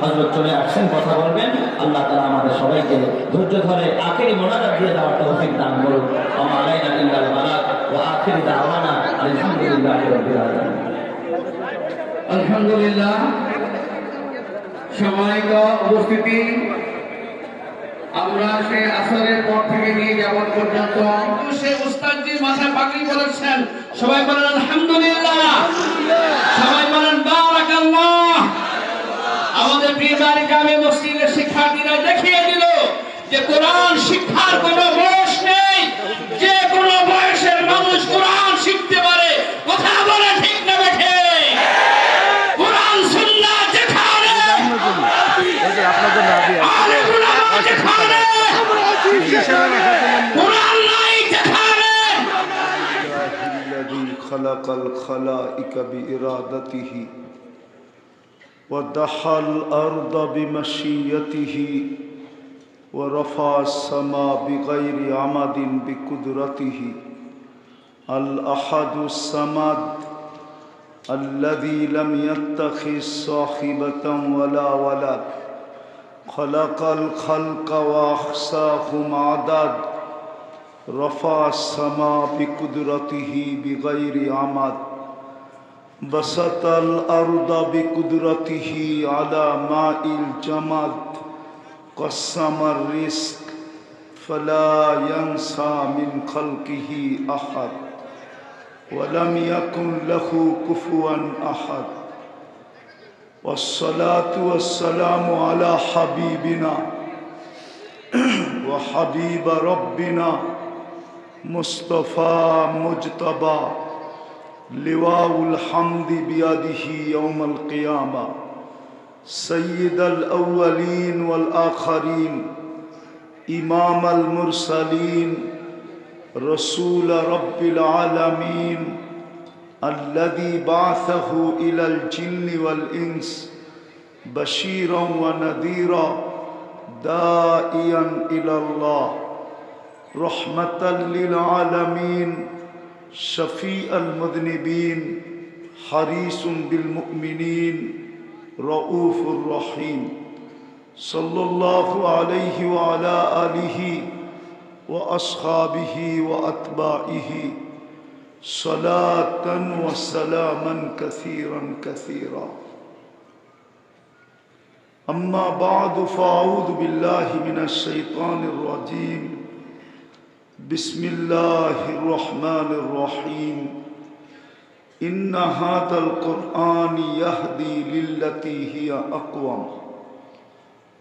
হযরত চলে আসছেন, কথা বলবেন। আল্লাহ তাআলা আমাদের সবাইকে ধৈর্য ধরে আখেরি মোনাজাত দিয়ে দেওয়ার তৌফিক দান করুন। ওয়া মা আলাইনা ইল্লাল বালাগ ওয়া আখিরু দাওয়ানা আলহামদুলিল্লাহি রাব্বিল আলামিন। আলহামদুলিল্লাহ। সম্মানিত উপস্থিতি, আমরা সেই আসরের পর থেকে নিয়ে যাওয়ার পর্যন্ত সেই উস্তাদজির মাথায় পাগড়ি পরেছেন। সবাই বলেন আলহামদুলিল্লাহ, সবাই বলেন বারাকাল্লাহ। আমাদের প্রিয়বাড়ি গ্রামে মসজিদের শিক্ষার্থীরা দেখিয়ে দিল যে কোরআন শিক্ষার কোনো বয়স নেই, যে কোনো বয়সের মানুষ কোরআন শিখতে পারে। কথা বলে ঠিক না বেঠে? কোরআন সুন্নাহ যেখানে, কোরআন নাই যেখানে। الذي خلق الخلائق بإرادته ودحى الأرض بمشيته ورفع السماء بغير عمد بقدرته الأحد الصمد الذي لم يتخذ صاحبة ولا ولد خلق الخلق وأحصاهم عدد رفع السماء بقدرته بغير عمد بسط الأرض بقدرته على ماء الجمد قسم الرزق فلا ينسى من خلقه أحد ولم يكن له كفوا أحد والصلاة والسلام على حبيبنا وحبيب ربنا مصطفى مجتبى لواء الحمد بيده يوم القيامة سيد الأولين والآخرين إمام المرسلين رسول رب العالمين الذي بعثه إلى الجن والإنس بشيرا ونذيرا داعيا إلى الله رحمة للعالمين شفيع المذنبين حريص بالمؤمنين رؤوف رحيم صلى الله عليه وعلى آله وأصحابه وأتباعه صلاة وسلاما كثيرا كثيرا أما بعد فأعوذ بالله من الشيطان الرجيم بسم الله الرحمن الرحيم إن هذا القرآن يهدي للتي هي أقوم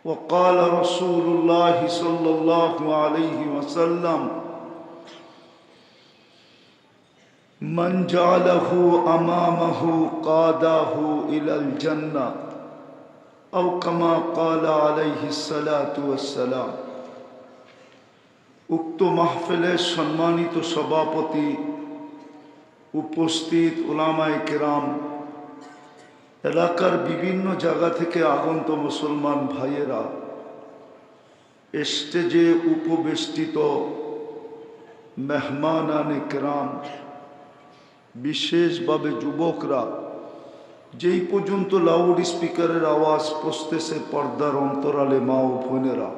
وقال رسول الله صلى الله عليه وسلم من جعله أمامه قاده إلى الجنة أو كما قال عليه الصلاة والسلام। উক্ত মাহফিলের সম্মানিত সভাপতি, উপস্থিত উলামায়ে কেরাম, এলাকার বিভিন্ন জায়গা থেকে আগত মুসলমান ভাইয়েরা, স্টেজে উপবেষ্টিত মেহমানানে কেরাম, বিশেষভাবে যুবকরা, যেই পর্যন্ত লাউড স্পিকারের আওয়াজ পৌঁছতেছে পর্দার অন্তরালে মা ও বোনেরা,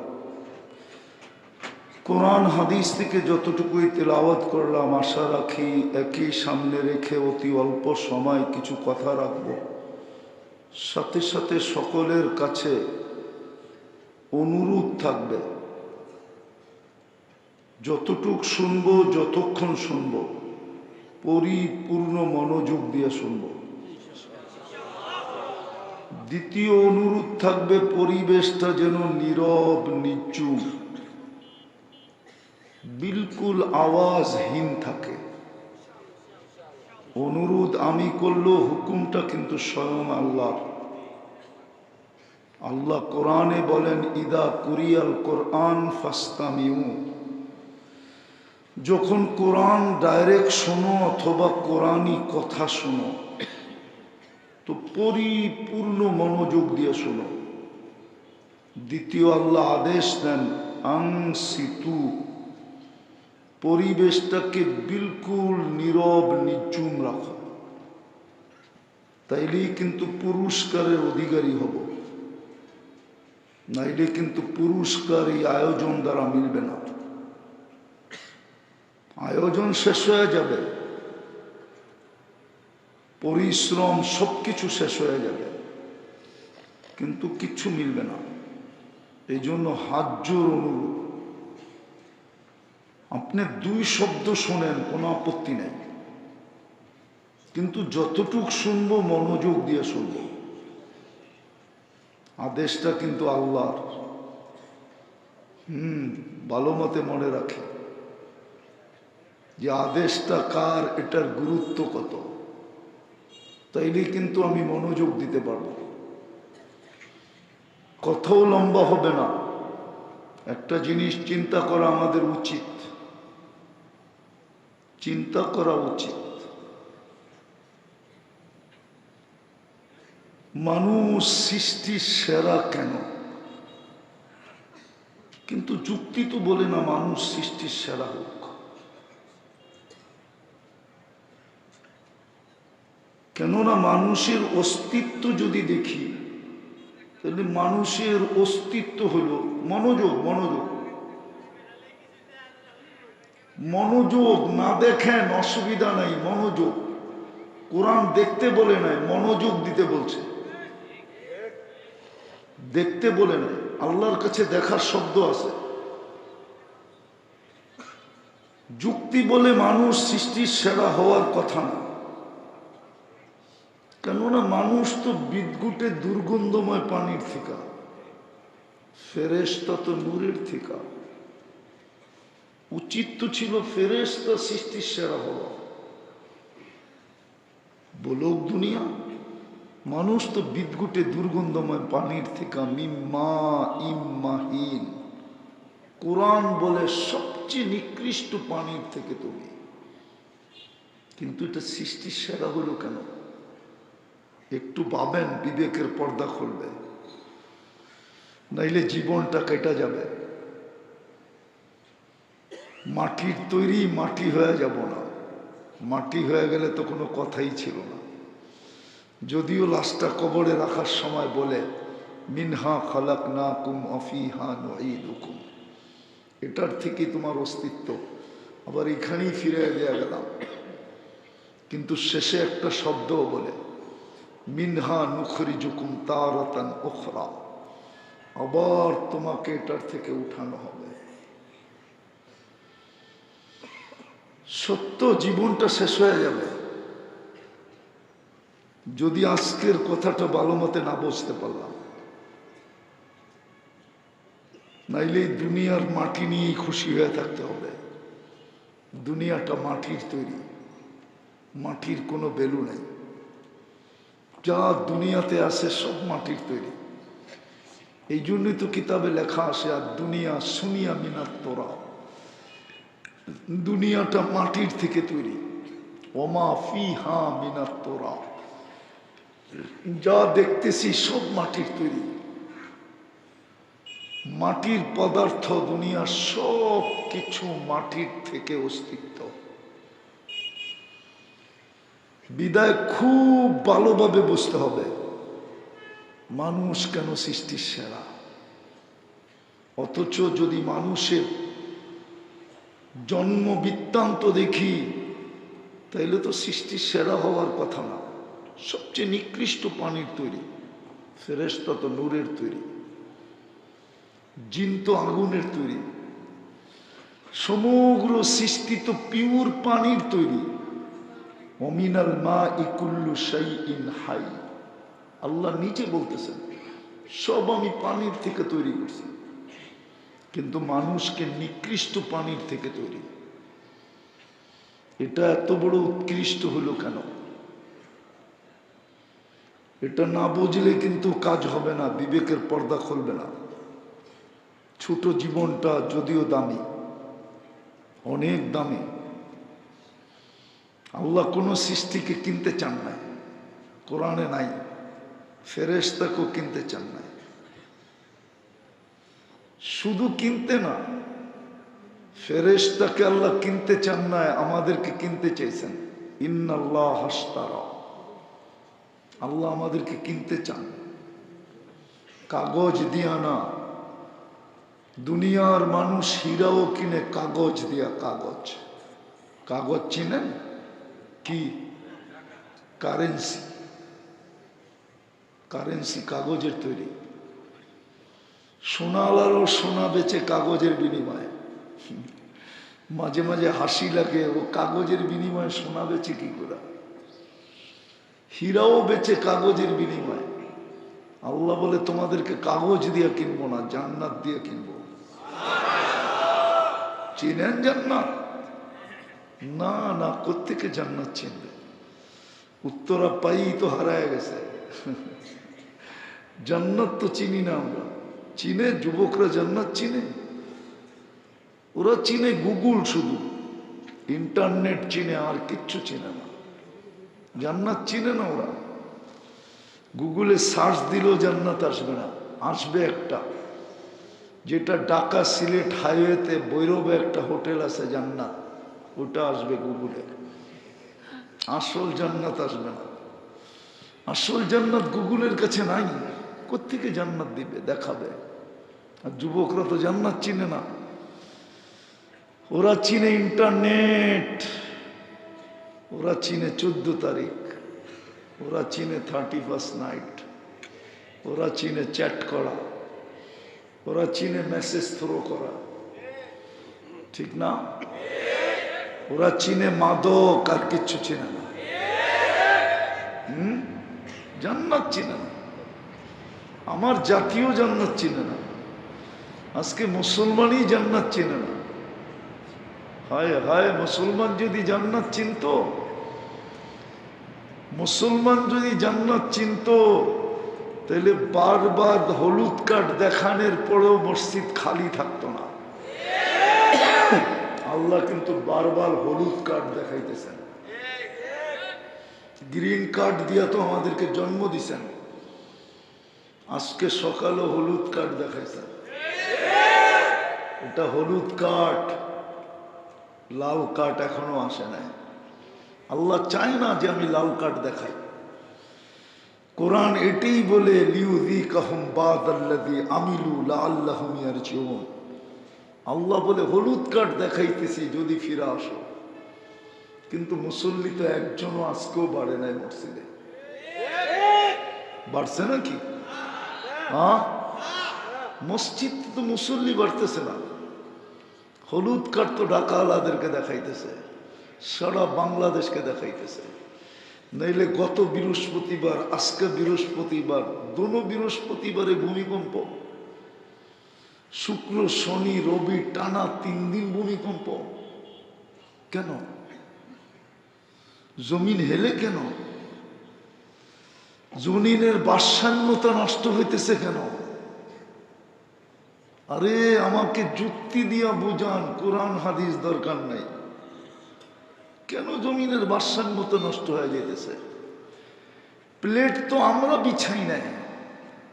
কোরআন হাদিস থেকে যতটুকুই তেলাওয়াত করলাম আশা রাখি একই সামনে রেখে অতি অল্প সময় কিছু কথা রাখব। সাথে সাথে সকলের কাছে অনুরোধ থাকবে, যতটুক শুনব, যতক্ষণ শুনব, পরিপূর্ণ মনোযোগ দিয়ে শুনব। দ্বিতীয় অনুরোধ থাকবে, পরিবেশটা যেন নীরব নিচুপ, বিলকুল আওয়াজহীন থাকে। অনুরোধ আমি করলেও হুকুমটা কিন্তু স্বয়ং আল্লাহ। আল্লাহ কোরআনে বলেন, ইদা কুরিয়াল কোরআন ফাস্তামিউ, যখন কোরআন ডাইরেক্ট শোনো অথবা কোরআনই কথা শোনো তো পরিপূর্ণ মনোযোগ দিয়ে শোনো। দ্বিতীয় আল্লাহ আদেশ দেন, আনসিতু, পরিবেশটাকে বিলকুল নীরব নিঝুম রাখো, তাইলেই কিন্তু পুরস্কারের অধিকারী হব। নাইলে কিন্তু পুরস্কার এই আয়োজন দ্বারা মিলবে না। আয়োজন শেষ হয়ে যাবে, পরিশ্রম সবকিছু শেষ হয়ে যাবে, কিন্তু কিচ্ছু মিলবে না। এই জন্য হাত জোর অনুরোধ, আপনি 2 শব্দ শোনেন, কোনো আপত্তি নেই, কিন্তু যতটুক শুনবো মনোযোগ দিয়ে শুনবো। আদেশটা কিন্তু আল্লাহর। ভালো মতে মনে রাখে যে আদেশটা কার, এটার গুরুত্ব কত, তাইলে কিন্তু আমি মনোযোগ দিতে পারবো। কথাও লম্বা হবে না। একটা জিনিস চিন্তা করা আমাদের উচিত, চিন্তা করা উচিত। মানুষ সৃষ্টির সেরা কেন? কিন্তু যুক্তি তো বলে না মানুষ সৃষ্টির সেরা হোক। কেননা মানুষের অস্তিত্ব যদি দেখি, তাহলে মানুষের অস্তিত্ব হলো মনোযোগ। মনোযোগ মনোযোগ না দেখেন অসুবিধা নাই, মনোযোগ। কোরআন দেখতে বলে নাই, মনোযোগ দিতে বলছে। দেখতে বলে নাই, আল্লাহর কাছে দেখার শব্দ আছে। যুক্তি বলে মানুষ সৃষ্টির সেরা হওয়ার কথা না, কেননা মানুষ তো বিদ্যুটে দুর্গন্ধময় পানির থিকা, ফেরেশতা তো নূরের থিকা। উচিত তো ছিল ফেরেশতা সৃষ্টির সেরা হওয়া। বলুক দুনিয়া, মানুষ তো বিদ্যুটে দুর্গন্ধময় পানির থিকা, মিম্মা ইম্মাহিন। কোরআন বলে সবচেয়ে নিকৃষ্ট পানির থেকে তুমি, কিন্তু এটা সৃষ্টির সেরা হলো কেন? একটু ভাবেন, বিবেকের পর্দা খুলবে, নাইলে জীবনটা কেটে যাবে। মাটির তৈরি, মাটি হয়ে যাব না। মাটি হয়ে গেলে তো কোনো কথাই ছিল না। যদিও লাশটা কবরে রাখার সময় বলে মিনহা খালাকনাকুম ওয়া ফিহা নুঈদুকুম, এটার থেকে তোমার অস্তিত্ব, আবার এখানেই ফিরে দেয়া গেলাম। কিন্তু শেষে একটা শব্দও বলে মিনহা নুখরিজুকুম তারাতান উখরা, আবার তোমাকে এটার থেকে উঠানো হবে। সত্য, জীবনটা শেষ হয়ে যাবে। যদি আজকের কথাটা ভালো মতে না বুঝতে পারলাম, নাইলে দুনিয়ার মাটি নিয়েই খুশি হয়ে থাকতে হবে। দুনিয়াটা মাটির তৈরি, মাটির কোনো ভ্যালু নেই। যা দুনিয়াতে আছে সব মাটির তৈরি। এই জন্যই তো কিতাবে লেখা আসে আর দুনিয়া সুনিয়া মিনাত তোরা, দুনিয়াটা মাটির থেকে তৈরি। ওমা ফিহা মিনাত তোরা, যা দেখতেছি সব মাটির তৈরি। মাটির পদার্থ, দুনিয়ার সব কিছু মাটির থেকে অস্তিত্ব। বিদায় খুব ভালোভাবে বুঝতে হবে মানুষ কেন সৃষ্টির সেরা। অথচ যদি মানুষের জন্ম বৃত্তান্ত দেখি, তাইলে তো সৃষ্টির সেরা হওয়ার কথা না। সবচেয়ে নিকৃষ্ট পানির তৈরি, ফেরেশতা তো নূরের তৈরি, জিন তো আগুনের তৈরি, সমগ্র সৃষ্টি তো পিওর পানির তৈরি। ওমিনাল মাই কুল্লু শাইইন হাই, আল্লাহ নিজে বলতেছেন সব আমি পানির থেকে তৈরি করছি, কিন্তু মানুষকে নিকৃষ্ট পানির থেকে তৈরি। এটা এত বড় উৎকৃষ্ট হলো কেন? এটা না বুঝলে কিন্তু কাজ হবে না, বিবেকের পর্দা খুলবে না। ছোট জীবনটা যদিও দামি, অনেক দামি। আল্লাহ কোনো সৃষ্টিকে কিনতে চান না, কোরআনে নাই। ফেরেশতাকেও কিনতে চান না। শুধু কিনতে না, ফেরেশতাকে আল্লাহ কিনতে চান না, আমাদেরকে কিনতে চাইছেন। ইন্নাল্লাহ হাশতারা, আল্লাহ আমাদেরকে কিনতে চান। কাগজ দিয়া না, দুনিয়ার মানুষ হীরাও কিনে কাগজ দিয়া। কাগজ, কাগজ চিনেন কি? কারেন্সি, কারেন্সি কাগজের তৈরি। সোনাওয়ালারও সোনা বেচে কাগজের বিনিময়ে। মাঝে মাঝে হাসি লাগে, ও কাগজের বিনিময়ে সোনা বেচে কি করে? হীরাও বেচে কাগজের বিনিময়ে। আল্লাহ বলে তোমাদেরকে কাগজ দিয়ে কিনবো না, জান্নাত দিয়ে কিনবো। চিনেন জান্নাত? না না, কোত্থেকে জান্নাত চিনবে? উত্তরা পাই তো হারায় গেছে। জান্নাত তো চিনি না আমরা। চিনে যুবকরা জান্নাত চিনে? ওরা চিনে গুগল, শুধু ইন্টারনেট চিনে, আর কিচ্ছু চিনে না। জান্নাত চিনে না ওরা। গুগলে সার্চ দিলেও জান্নাত আসবে না। আসবে একটা, যেটা ঢাকা সিলেট হাইওয়েতে বৈরবে একটা হোটেল আছে জান্নাত, ওটা আসবে গুগলে। আসল জান্নাত আসবে না। আসল জান্নাত গুগলের কাছে নাই। কোত্থেকে জান্নাত দিবে, দেখাবে? আর যুবকরা তো জান্নাত চিনে না। ওরা চিনে ইন্টারনেট, ওরা চিনে 14 তারিখ, ওরা চিনে 31st নাইট, ওরা চিনে চ্যাট করা, ওরা চিনে মেসেজ থ্রো করা, ঠিক না? ওরা চিনে মাদক, আর কিচ্ছু চিনে না। জান্নাত চিনে না। আমার জাতীয় জান্নাত চিনে না। আজকে মুসলমানই জান্নাত চিনে না। হায় হায়, মুসলমান যদি জান্নাত চিনত, মুসলমান যদি জান্নাত চিনত, তাহলে বারবার হলুদ কার্ড দেখানোর পরেও মসজিদ খালি থাকতো না। আল্লাহ কিন্তু বারবার হলুদ কার্ড দেখাইতেছেন। গ্রিন কার্ড দিয়া তো আমাদেরকে জন্ম দিছেন, আজকে সকালে হলুদ কার্ড দেখাইছেন। এটা হলুদ কার্ড, লাল কার্ড এখনো আসে নাই। আল্লাহ চায় না যে আমি লাল কার্ড দেখাই। কোরআন এটাই বলে, লিউযীকাহুম বাদাল্লাযী আমিলু লাআল্লাহুম ইয়ারজিউন। আল্লাহ বলে হলুদ কার্ড দেখাইতেছি, যদি ফিরে আসো। কিন্তু মুসল্লি তো একজনও আজকেও বাড়ে নাই মসজিদে। বাড়ছে নাকি? হ্যাঁ, মসজিদ তো মুসল্লি বাড়তেছে না। হলুদ কার্ড তো ঢাকাওয়ালাদেরকে দেখাইতেছে, সারা বাংলাদেশকে দেখাইতেছে। নইলে গত বৃহস্পতিবার, আজকে বৃহস্পতিবার, দোনো বৃহস্পতিবারে ভূমিকম্প। শুক্র শনি রবি টানা 3 দিন ভূমিকম্প। কেন? জমিন হেলে কেন? জমিনের ভারসাম্যতা নষ্ট হইতেছে কেন? আরে আমাকে যুক্তি দিয়া বুঝান, কোরআন হাদিস দরকার নাই। কেন জমিনের ভারসাম্যতা নষ্ট হয়ে যেতেছে? প্লেট তো আমরা বিছাই নাই,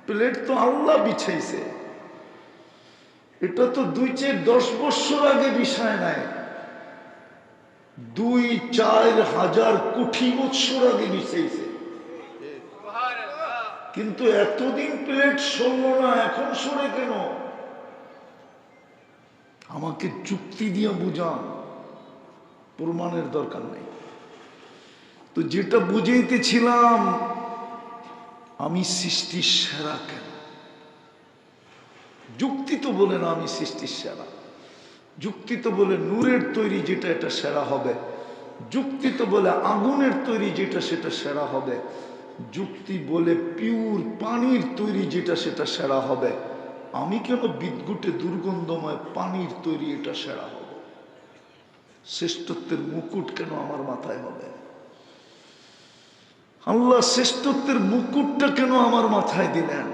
প্লেট তো আল্লাহ বিছাইছে। এটা তো 2-10 বছর আগে বিছায় নাই, 2-4 হাজার কোটি বছর আগে বিছাইছে। কিন্তু এতদিন প্লেট সরল না, এখন সরে কেন? আমাকে যুক্তি দিয়ে বুঝান, প্রমাণের দরকার নেই। তো যেটা বুঝাইতেছিলাম, আমি সৃষ্টির সেরা কেন? যুক্তি তো বলে না আমি সৃষ্টির সেরা। যুক্তি তো বলে নূরের তৈরি যেটা এটা সেরা হবে। যুক্তি তো বলে আগুনের তৈরি যেটা সেটা সেরা হবে। যুক্তি বলে পিওর পানির তৈরি যেটা সেটা সেরা হবে। আমি কেন বিদ্যুটে দুর্গন্ধময় পানির তৈরি এটা সেরা হবে? শ্রেষ্ঠত্বের মুকুট কেন আমার মাথায় হবে? আল্লাহ শ্রেষ্ঠত্বের মুকুটটা কেন আমার মাথায় দিলেন?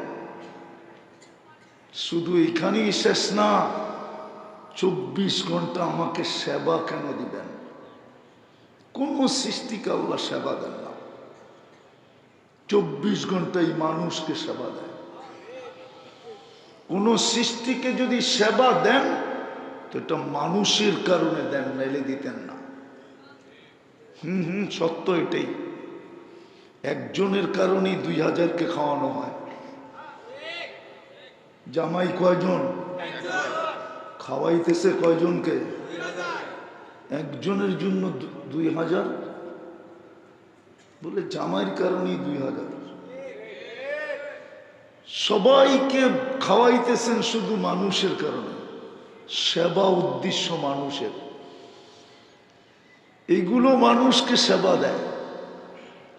শুধু এখানেই শেষ না, 24 ঘন্টা আমাকে সেবা কেন দিবেন? কোন সৃষ্টিকে আল্লাহ সেবা দেন না, 24 ঘন্টাই মানুষকে সেবা দেন। কোন সৃষ্টিকে যদি সেবা দেন তো এটা মানুষের কারণে দেন, নাইলে দিতেন না। সত্য এটাই। একজনের কারণেই 2000কে খাওয়ানো হয়। জামাই কয়জন? খাওয়াইতেছে কয়জনকে? একজনের জন্য 2000, বলে জামাইয়ের কারণেই 2000। সবাইকে খাওয়াইতেছেন শুধু মানুষের কারণে, সেবা উদ্দেশ্য মানুষের। এগুলো মানুষকে সেবা দেয়।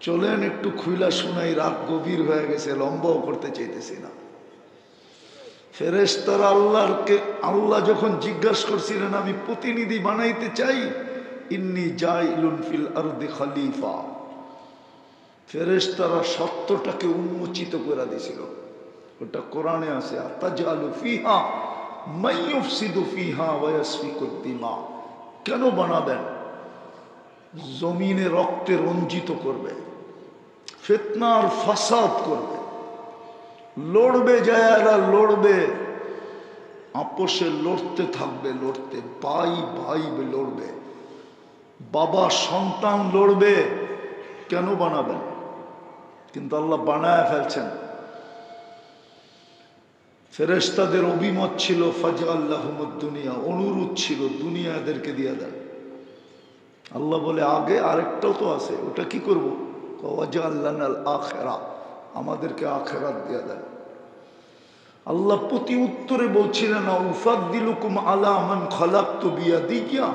চলেন একটু খুইলা শোনাই, রাত গভীর হয়ে গেছে, লম্বাও করতে চাইতেছি না। ফেরেশতারা আল্লাহ যখন জিজ্ঞাসা করছিলেন আমি প্রতিনিধি বানাইতে চাই, ইন্নী জাইলুন ফিল আরদি খলিফা, ফেরেশতারা সত্যটাকে উন্মোচিত করে দিয়েছিল। ওটা কোরআনে আছে, আতাজালু ফিহা মান ইউফসিদু ফিহা ওয়া ইয়াসফিকুদ দিমা। কেন বানাবেন? জমিনে রক্তে রঞ্জিত করবে, ফিতনার ফাসাদ করবে, লড়বে, যায় এরা লড়বে, আপোষে লড়তে থাকবে, লড়তে, ভাই ভাই লড়বে, বাবা সন্তান লড়বে। কেন বানাবেন? কিন্তু আল্লাহ বানায় ফেলছেন। ফেরেশতাদের অভিমত ছিল ফাজআল্লাহুমুদ দুনিয়া, অনুরোধ ছিল দুনিয়া এদেরকে দিয়ে দেন। আল্লাহ বলে আগে আরেকটাও তো আছে, ওটা কি করবো? ওয়াজআল্লানাল আখিরা, আমাদেরকে আখিরাত দিয়ে দেন। আল্লাহ প্রতি উত্তরে বলছিলেন উফাদ্দিলুকুম আলা মান খালাকতু বিয়াদিয়া,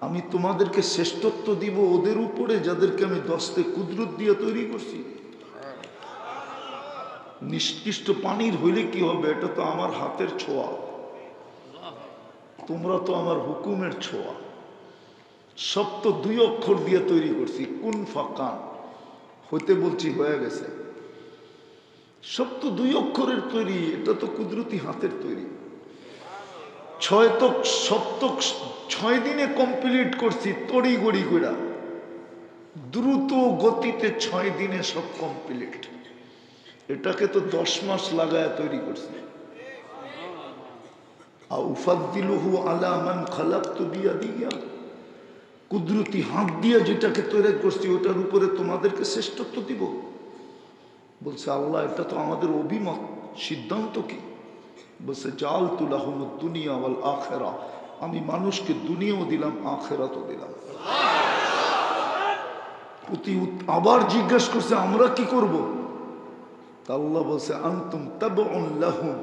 আমি তোমাদেরকে শ্রেষ্ঠত্ব দিব ওদের উপরে যাদেরকে আমি দস্তে কুদরত দিয়ে তৈরি করছি। নিষ্কৃষ্ট পানির হইলে কি হবে? এটা তো আমার হাতের ছোঁয়া, তোমরা তো আমার হুকুমের ছোঁয়া। সব তো 2 অক্ষর দিয়ে তৈরি করছি, কুন ফাকান, হইতে বলছি হয়ে গেছে। সব তো 2 অক্ষরের তৈরি, এটা তো কুদরতি হাতের তৈরি। 6 দিনে কমপ্লিট করছি, তড়ি গড়ি কইরা, দ্রুত গতিতে 6 দিনে সব কমপ্লিট। এটাকে তো 10 মাস লাগায় তৈরি করছি। উফাদ্দিলুহু আলা মান খালাকতু বিয়াদিয়া, কুদরতি হাত দিয়ে যেটাকে তৈরি করছি ওটার উপরে তোমাদেরকে শ্রেষ্ঠত্ব দিব। বলছে আল্লাহ এটা তো আমাদের অভিমত, সিদ্ধান্ত কি? বলছে জাআলতু লাহুমুদ দুনিয়া ওয়াল আখিরা, আমি মানুষকে দুনিয়াও দিলাম আখিরাতও দিলাম। আবার জিজ্ঞাসা করছে আমরা কি করব? আল্লাহ বলছে আনতুম তাবউন লাহুম,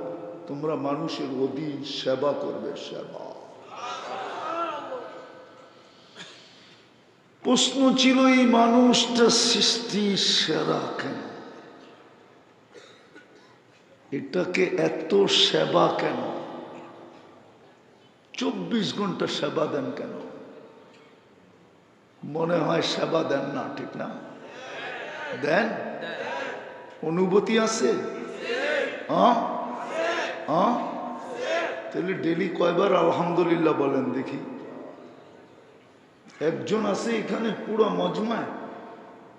তোমরা মানুষের অধীন সেবা করবে, সেবা। প্রশ্ন ছিল এই মানুষটা সৃষ্টি সেরা কেন? এটাকে এত সেবা কেন? 24 ঘন্টা সেবা দেন কেন? মনে হয় সেবা দেন না, ঠিক না? দেন? অনুভূতি আছে? তাহলে ডেলি কয়বার আলহামদুলিল্লাহ বলেন দেখি? একজন আছে এখানে পুরো মজমায়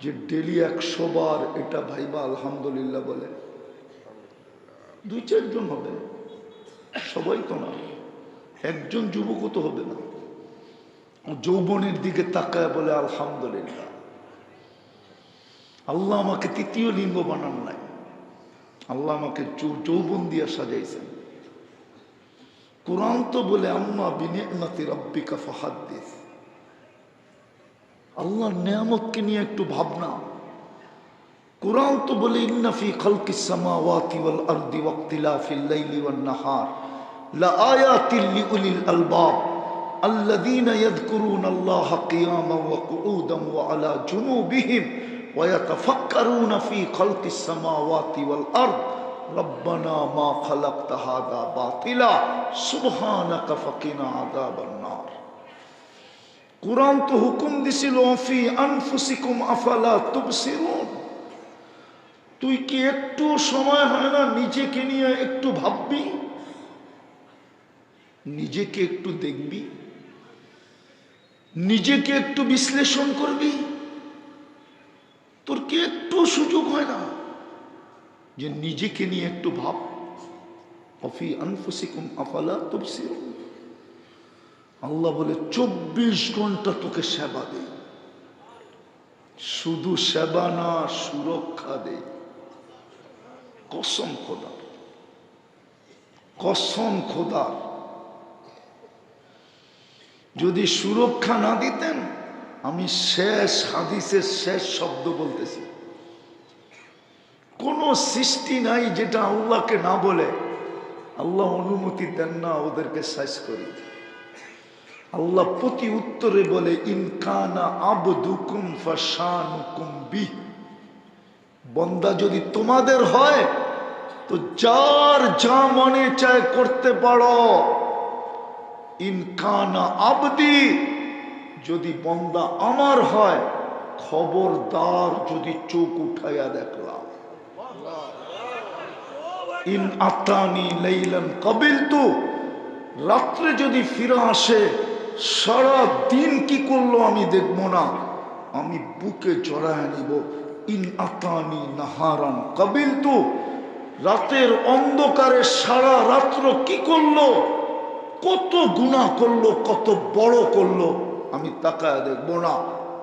যে ডেলি 100 বার এটা ভাইবা আলহামদুলিল্লাহ বলে? 2-4 জন হবে, সবাই তো না। একজন যুবকও তো হবে না। যৌবনের দিকে তাকায় বলে আলহামদুলিল্লাহ। আল্লাহ আমাকে 3য় লিঙ্গ বানান নাই, আল্লাহ আমাকে যৌবন দিয়া সাজাইছেন। কোরআন তো বলে আম্মা বিনিআমাতি রাব্বিকা ফাহাদ্দিস, আল্লাহর নেয়ামতকে নিয়ে একটু ভাবনা। কোরআন তো বলে ইন্না ফি খালকিস সামাওয়াতি ওয়াল আরদি ওয়াক্তিলাফিল লাইলি ওয়ান নাহার লাআয়াতিল লিউলিল আলবাব আল্লাযীনা ইয়াযকুরুনাল্লাহা কিয়ামান ওয়া কুউদান ওয়া আলা জুনুবিহিম ওয়া ইয়াতাফাক্কারুনা ফি খালকিস সামাওয়াতি ওয়াল আরদ রব্বানা মা খালাকতা হাযা বাতিলা সুবহানাকা ফাকিনা আযাবান নার। কোরআন তো হুকুম দিছিল ফি আনফুসিকুম আফালা তুবসিরুন, তুই কি একটু সময় হয় না নিজেকে নিয়ে একটু ভাববি, নিজেকে একটু দেখবি, নিজেকে একটু বিশ্লেষণ করবি? তোর কি একটু সুযোগ হয় না যে নিজেকে নিয়ে একটু ভাব? ফি আনফুসিকুম আফালা তুবসিরুন। আল্লাহ বলে 24 ঘন্টা তোকে সেবা দেই, শুধু সেবা না সুরক্ষা দেই, কসম খোদা। কসম খোদার, যদি সুরক্ষা না দিতেন, আমি শেষ হাদিসের শেষ শব্দ বলতেছি, কোন সৃষ্টি নাই যেটা আল্লাহকে না বলে আল্লাহ অনুমতি দেন না ওদেরকে শেষ করি। আল্লাহ প্রতি উত্তরে বলে, ইনকানা আবদুকুম ফাশানুকুম বি, বন্দা যদি তোমাদের হয় তো যার যা মনে চায় করতে পারো। ইনকানা আবদি, যদি বন্দা আমার হয়, খবরদার যদি চোখ উঠাইয়া দেখলাম। ইন আতানি লাইলান কাবিলতু, রাত্রে যদি ফিরে আসে, সারা দিন কি করলো আমি দেখব না, আমি বুকে জড়ায় নিব। ইন আতানি নাহারান কাবিলতু, রাতের অন্ধকারে সারা রাত্র কি করলো, কত গুনাহ করলো, কত বড় করলো, আমি তাকায় দেখব না,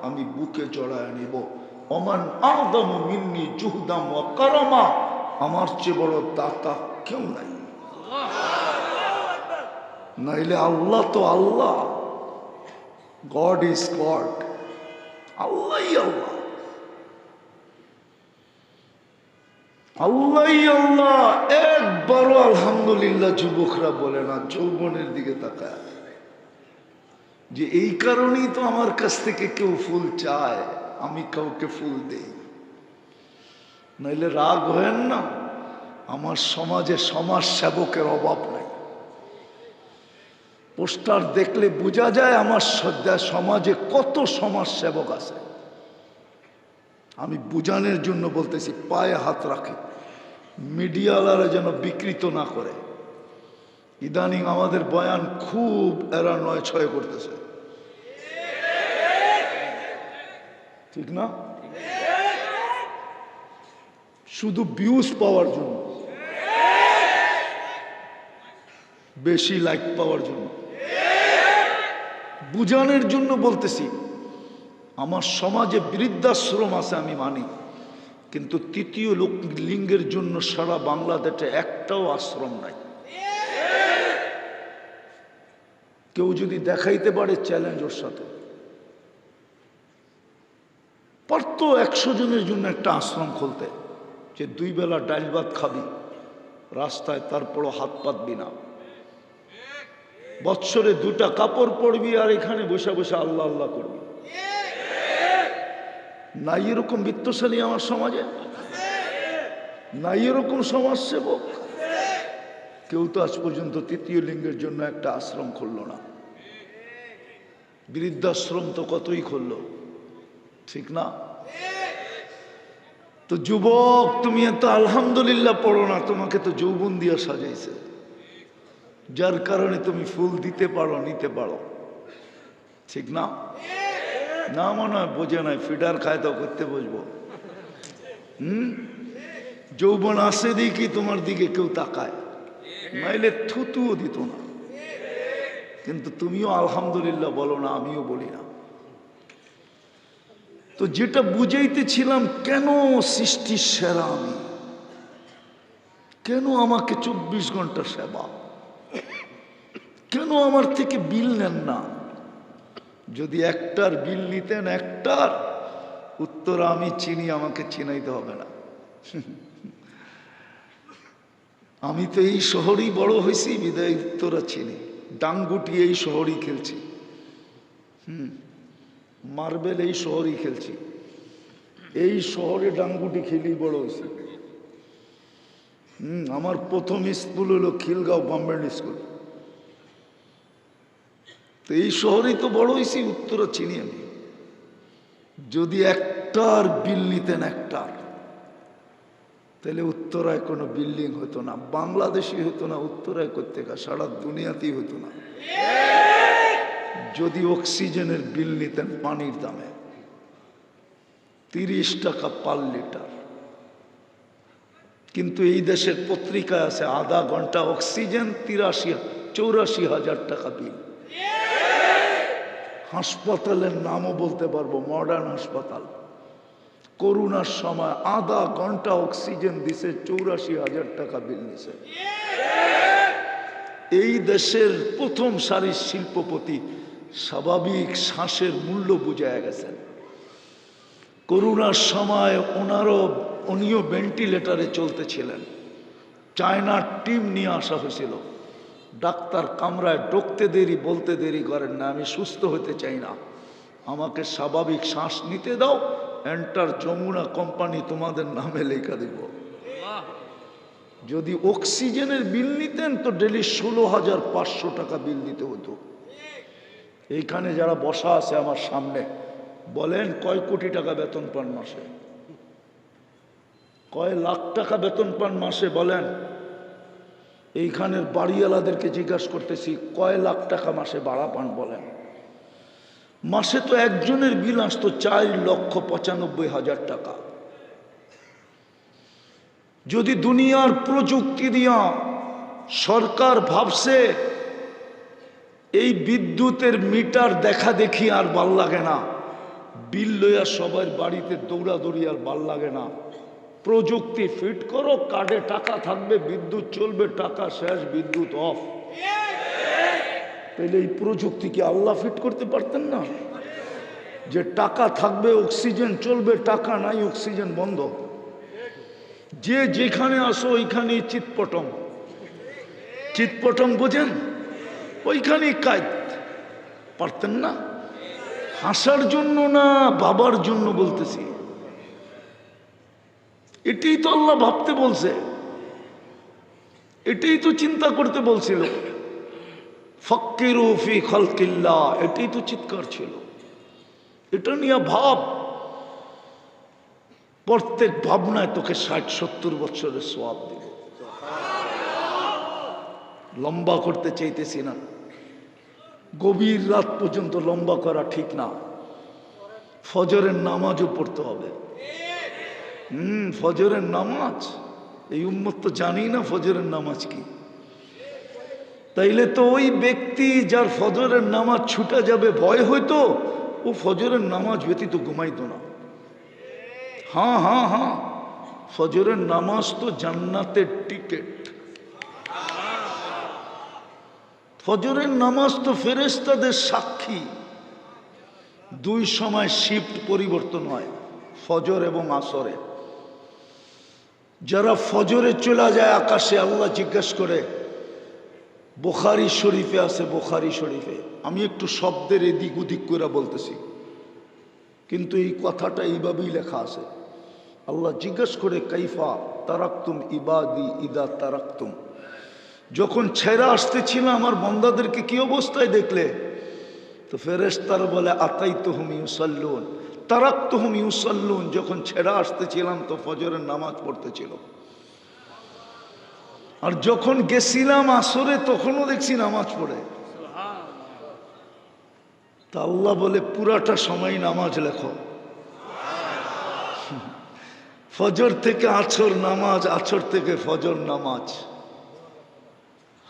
আমি বুকে জড়ায় নিব। ওমান আদম মিন্নি জুহদাম ওয়া কারামা, আমার চেয়ে বড় দাতা কেউ নাই। নাইলে আল্লাহ তো আল্লাহ, গড ইজ গড, আল্লাহই আল্লাহ, আল্লাহই আল্লাহ। একবারও আলহামদুলিল্লাহ যুবকরা বলে না, যৌবনের দিকে তাকায়, যে এই কারণেই তো আমার কাছ থেকে কেউ ফুল চায়, আমি কাউকে ফুল দেই। নাইলে রাগ হয়েন না, আমার সমাজে সমাজ সেবকের অভাব নাই। পোস্টার দেখলে বোঝা যায় আমার সমাজে কত সমাজ সেবক আছে। আমি বুঝানোর জন্য বলতেছি, পায়ে হাত রাখে, মিডিয়াওয়ালারা যেন বিকৃত না করে। ইদানিং আমাদের বয়ান খুব এরা ৯-৬ করতেছে, ঠিক না? শুধু ভিউজ পাওয়ার জন্য, বেশি লাইক পাওয়ার জন্য, বুঝানোর জন্য বলতেছি। আমার সমাজে বৃদ্ধাশ্রম আছে আমি মানি, কিন্তু তৃতীয় লিঙ্গের জন্য সারা বাংলাদেশে একটাও আশ্রম নাই। কেউ যদি দেখাইতে পারে, চ্যালেঞ্জ ওর সাথে। পারতো ১০০ জনের জন্য একটা আশ্রম খুলতে, যে 2 বেলা ডাল ভাত খাবি রাস্তায়, তারপরও হাত পাতবি না, বৎসরে 2টা কাপড় পরবি, আর এখানে বসে বসে আল্লাহ আল্লাহ করবি। নাই এরকম বিত্তশালী আমার সমাজে, নাই এরকম সমাজসেবক। কেউ তো আজ পর্যন্ত তৃতীয় লিঙ্গের জন্য একটা আশ্রম খুলল না। বৃদ্ধাশ্রম তো কতই খুলল, ঠিক না? তো যুবক, তুমি এত আলহামদুলিল্লাহ পড়ো না, তোমাকে তো যৌবন দিয়া সাজাইছে, যার কারণে তুমি ফুল দিতে পারো, নিতে পারো, ঠিক না? না মনে হয় বোঝে নাই, ফিডার খায় তো করতে বসবো। যৌবন আসে দেখি তোমার দিকে কেউ তাকায়, নাইলে থুতুও দিত না। কিন্তু তুমিও আলহামদুলিল্লাহ বলো না, আমিও বলি না। তো যেটা বুঝাইতেছিলাম, কেন সৃষ্টির সেরা আমি, কেন আমাকে 24 ঘন্টা সেবা, কেন আমার থেকে বিল নেন না? যদি একটার বিল নিতেন, একটার উত্তর আমি চিনি, আমাকে চিনাইতে হবে না। আমি তো এই শহরেই বড় হয়েছি, বিদায় উত্তরা চিনি। ডাঙ্গুটি এই শহরই খেলছি, মার্বেল এই শহরই খেলছি, এই শহরে ডাঙ্গুটি খেলেই বড় হয়েছি। আমার প্রথম স্কুল হলো খিলগাঁও গভর্নমেন্ট স্কুল। তো এই শহরেই তো বড় হয়েছি, উত্তরা চিনি আমি। যদি একটার বিল নিতেন, একটার, তাহলে উত্তরায় কোনো বিল্ডিং হতো না, বাংলাদেশি হতো না, উত্তরায় করতে সারা দুনিয়াতেই হতো না। যদি অক্সিজেনের বিল নিতেন পানির দামে, 30 টাকা পার লিটার, কিন্তু এই দেশের পত্রিকায় আছে আধা ঘন্টা অক্সিজেন 84,000 টাকা বিল। হাসপাতালের নামও বলতে পারবো, মডার্ন হাসপাতাল। করোনার সময় আধা ঘন্টা অক্সিজেন দিছে, 84,000 টাকা বিল নিছে। এই দেশের প্রথম সারির শিল্পপতি স্বাভাবিক শ্বাসের মূল্য বুঝায় গেছেন। করোনার সময় উনিও ভেন্টিলেটারে চলতেছিলেন। চায়নার টিম নিয়ে আসা হয়েছিল। ডাক্তার কামরায় ঢুকতে দেরি, বলতে দেরি করেন না, আমি সুস্থ হতে চাই না, আমাকে স্বাভাবিক শ্বাস নিতে দাও, এন্টার যমুনা কোম্পানি তোমাদের নামে লেখা দিব। যদি অক্সিজেনের বিল নিতেন তো ডেলি 16,500 টাকা বিল দিতে হতো। এইখানে যারা বসা আছে আমার সামনে, বলেন কয় কোটি টাকা বেতন পান মাসে? কয় লাখ টাকা বেতন পান মাসে? বলেন। এইখানের বাড়িওয়ালাদেরকে জিজ্ঞাসা করতেছি, কয় লাখ টাকা মাসে ভাড়া পান? বলেন। মাসে তো একজনের বিল আসতো 4,95,000 টাকা। যদি দুনিয়ার প্রযুক্তি দিয়া সরকার ভাবছে এই বিদ্যুতের মিটার দেখা দেখি আর ভাল লাগে না, বিল লইয়া সবার বাড়িতে দৌড়াদৌড়ি আর ভাল লাগে না, প্রযুক্তি ফিট করো, কার্ডে টাকা থাকবে, বিদ্যুৎ চলবে, টাকা শেষ, বিদ্যুৎ অফ, তাহলে এই প্রযুক্তি কি আল্লাহ ফিট করতে পারতেন না? যে টাকা থাকবে, অক্সিজেন চলবে, টাকা নাই, অক্সিজেন বন্ধ, যে যেখানে আসো ওইখানে চিৎপটং। চিৎপটং বোঝেন? ওইখানেই কাজ পারতেন না? হাসার জন্য না, বাবার জন্য বলতেছি। এটাই তো আল্লাহ ভাবতে বলছে, এটাই তো চিন্তা করতে বলছিল। ফাক্কিরু ফি খালকিল্লাহ, এটাই তো চিৎকার ছিল। এটা নিয়ে ভাব, প্রত্যেক ভাবনায় তোকে 60-70 বছরের সওয়াব দিব। লম্বা করতে চাইতেছি না, গভীর রাত পর্যন্ত লম্বা করা ঠিক না। ফজরের নামাজও পড়তে হবে। ফজরের নামাজ, এই উম্মত তো জানি না ফজরের নামাজ কি। তাইলে তো ওই ব্যক্তি যার ফজরের নামাজ ছুটে যাবে ভয় হইতো, ও ফজরের নামাজ ব্যতীত ঘুমাইতো না। হ্যাঁ হ্যাঁ হ্যাঁ, ফজরের নামাজ তো জান্নাতের টিকেট। ফজরের নামাজ তো ফেরেশতাদের সাক্ষী। দুই সময় শিফট পরিবর্তন হয়, ফজর এবং আসরে। যারা ফজরে চলে যায় আকাশে, আল্লাহ জিজ্ঞাসা করে, বুখারী শরীফে আছে, বুখারী শরীফে, আমি একটু শব্দের এদিক ওদিক করে বলতেছি, কিন্তু এই কথাটা এইভাবেই লেখা আছে। আল্লাহ জিজ্ঞাসা করে, কাইফা তারাকতুম ইবাদি ইদা তারাকতুম, যখন ছেড়ে আসতেছিলাম আমার বান্দাদেরকে কি অবস্থায় দেখলে? তো ফেরেশতারা বলে, আতাইতুহুম ইউসাল্লুন তারাকতুহুম ইউসাল্লুন, যখন ছেড়ে আসতেছিলাম তো ফজরের নামাজ পড়তেছিল, আর যখন গেছিলাম আসরে তখনও দেখছি নামাজ পড়ে। তা আল্লাহ বলে, পুরাটা সময় নামাজ লেখো। ফজর থেকে আছর নামাজ, আছর থেকে ফজর নামাজ।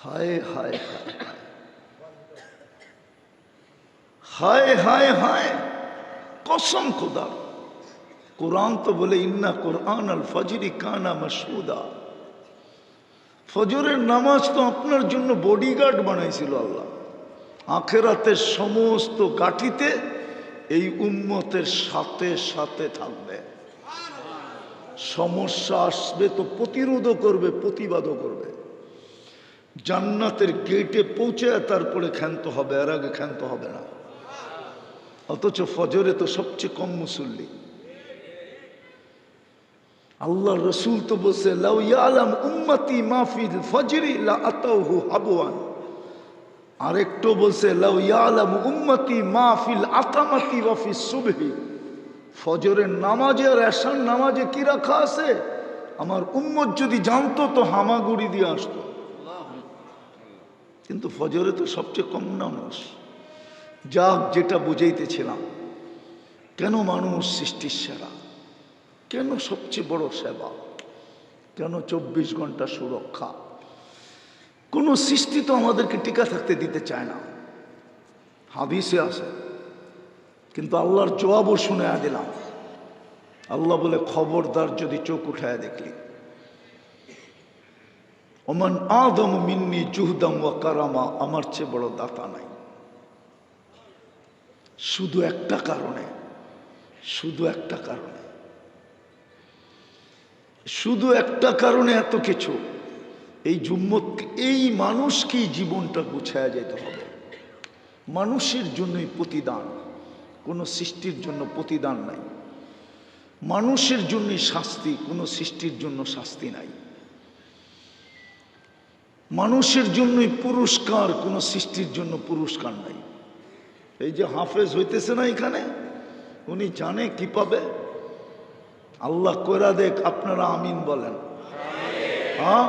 হায় হায় হায় হায় হায়, কসম খুদা, কোরআন তো বলে, ইন্না কোরআন আল ফজরি কানা মাশহুদা, ফজরের নামাজ তো আপনার জন্য বডিগার্ড বানাইছিল আল্লাহ। আখেরাতের সমস্ত গাঠিতে এই উম্মতের সাথে সাথে থাকবে। সমস্যা আসবে তো প্রতিরোধও করবে, প্রতিবাদও করবে। জান্নাতের গেটে পৌঁছে তারপরে ক্ষান্ত হবে, এর আগে ক্ষান্ত হবে না। অথচ ফজরে তো সবচেয়ে কম মুসল্লি। আল্লাহ রসুল তো বলছে, লাউ ইয়ালাম উম্মতি মা ফিল ফজরি লা আতাউহু হাবওয়ান। আরেকটু বলছে, লাউ ইয়ালাম উম্মতি মা ফিল আতামাতি ওয়া ফিস সুবহি, ফজরের নামাজে আর এশার নামাজে কি রাখা আছে, আমার উম্মত যদি জানতো তো হামাগুড়ি দিয়ে আসতো। কিন্তু ফজরে তো সবচেয়ে কম মানুষ। যাক, যেটা বুঝাইতেছিলাম, কেন মানুষ সৃষ্টির সেরা, কেন সবচেয়ে বড় সেবা, কেন 24 ঘন্টা সুরক্ষা। কোনো সৃষ্টি তো আমাদেরকে টিকা থাকতে দিতে চায় না, হাদিসে আছে। কিন্তু আল্লাহর জবাবও শুনে দিলাম। আল্লাহ বলে, খবরদার যদি চোখ উঠায় দেখলি, ওমান আদম মিন্নি জুহদাম ওয়া কারামা, আমার চেয়ে বড় দাতা নাই। শুধু একটা কারণে, শুধু একটা কারণে, শুধু একটা কারণে এত কিছু। এই জুম্মত, এই মানুষকেই জীবনটা গুছায়া যেতে হবে। মানুষের জন্যই প্রতিদান, কোনো সৃষ্টির জন্য প্রতিদান নাই। মানুষের জন্যই শাস্তি, কোনো সৃষ্টির জন্য শাস্তি নাই। মানুষের জন্যই পুরস্কার, কোনো সৃষ্টির জন্য পুরস্কার নাই। এই যে হাফেজ হইতেছে না এখানে, উনি জানে কি পাবে। আল্লাহ কইরা দেখ, আপনারা আমিন বলেন। হ্যাঁ,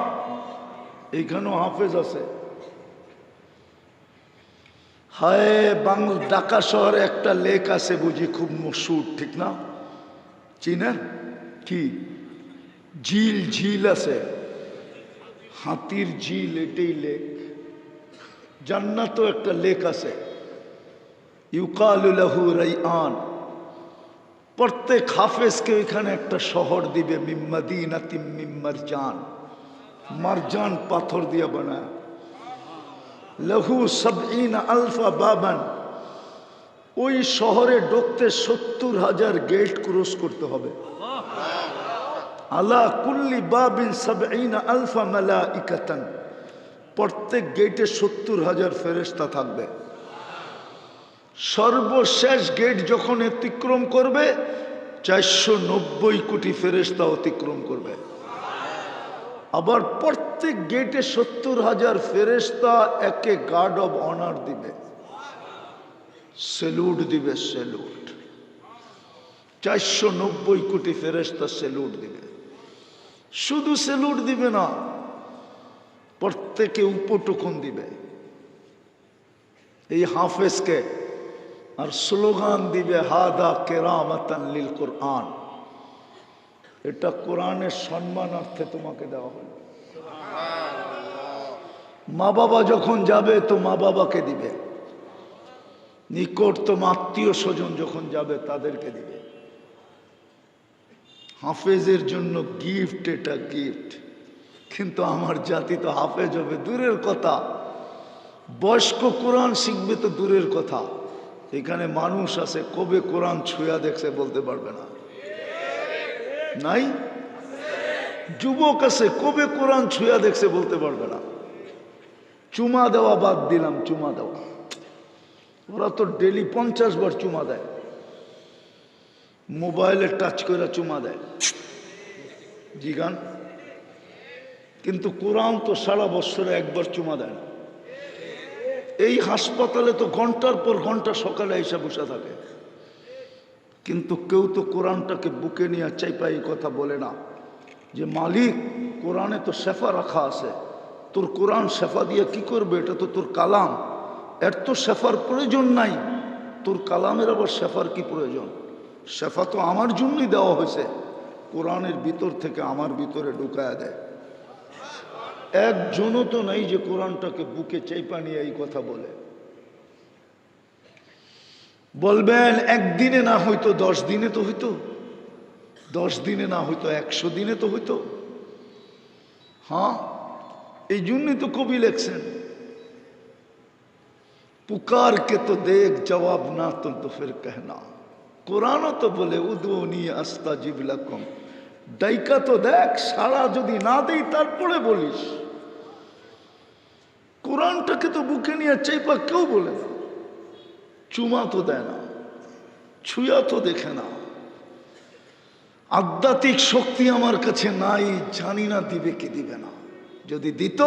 এইখানেও হাফেজ আছে। হায়, ঢাকা শহরে একটা লেক আছে বুঝি, খুব মশহুর, ঠিক না? চিনেন কি? ঝিল, ঝিল আছে, হাতির ঝিল, এটাই লেক। জান্নাতও একটা লেক আছে, ইউকালু লাহু রাইআন। প্রত্যেক হাফেজকে ওইখানে একটা শহর দিবে, মিন মাদিনাতিম মিন মারজান, মারজান পাথর দিয়ে বানায়। লাহু ৭০,০০০ বাবান, ওই শহরে ঢুকতে ৭০,০০০ গেট ক্রস করতে হবে। আলা কুল্লি বাবিন ৭০,০০০ মালাইকাতান, প্রত্যেক গেটে ৭০,০০০ ফেরেশতা থাকবে। সর্বশেষ গেট যখন অতিক্রম করবে, ৪৯০ কোটি ফেরেশতা অতিক্রম করবে। আবার প্রত্যেক গেটে ৭০,০০০ ফেরেশতা একে গার্ড অব অনার দিবে, সেলুট দিবে, সেলুট। ৪৯০ কোটি ফেরেশতা সেলুট দিবে। শুধু সেলুট দিবে না, প্রত্যেকে উপটুকুন দিবে এই হাফেজকে, আর স্লোগান দিবে, হাদা কেরামাতান লিল কোরআন। এটা কোরআনের সম্মানার্থে তোমাকে দেওয়া হলো। মা বাবা যখন যাবে তো মা বাবাকে দিবে, নিকটতম আত্মীয় স্বজন যখন যাবে তাদেরকে দিবে। হাফেজের জন্য গিফট, এটা গিফট। কিন্তু আমার জাতি তো হাফেজ হবে দূরের কথা, বয়স্ক কোরআন শিখবে তো দূরের কথা। এখানে মানুষ আছে কবে কোরআন ছুঁয়া দেখছে বলতে পারবে না, নাই? যুবক আছে কবে কোরআন ছুঁয়া দেখছে বলতে পারবে না। চুমা দেওয়া বাদ দিলাম, চুমা দেওয়া, ওরা তো ডেলি 50 বার চুমা দেয়, মোবাইলে টাচ করে চুমা দেয়, জিগান। কিন্তু কোরআন তো সারা বছরে একবার চুমা দেয় না। এই হাসপাতালে তো ঘন্টার পর ঘন্টা সকালে এসে বসে থাকে, কিন্তু কেউ তো কোরআনটাকে বুকে নিয়ে চাইপা এই কথা বলে না যে মালিক, কোরআনে তো শেফা রাখা আছে, তোর কোরআন শেফা দিয়ে কি করবে? এটা তো তোর কালাম, এর তো শেফার প্রয়োজন নাই, তোর কালামের আবার শেফার কি প্রয়োজন? শেফা তো আমার জন্যই দেওয়া হয়েছে, কোরআনের ভিতর থেকে আমার ভিতরে ঢুকায়া দেয়। একজনও তো নাই যে কোরআনটাকে বুকে চাইপা নিয়ে এই কথা বলে। বলবেন একদিনে না হইতো 10 দিনে তো হইতো, 10 দিনে না হইতো 100 দিনে তো হইতো। হ্যাঁ, এই জন্যই তো কবি লেখছেন, पुकार के तो देख जवाब ना तो फिर कहना। কোরআনও তো বলে উদুনি আস্তাজিব লাকুম, ডাইকা তো দেখ, সারা যদি না দেই তারপরে বলিস। কোরআনটাকে তো বুকে নিয়ে চাইপা কেউ বলে না, চুমা তো দেয় না, ছুঁয়া তো দেখে না। আধ্যাত্মিক শক্তি আমার কাছে নাই, জানি না দিবে কি দিবে না। যদি দিত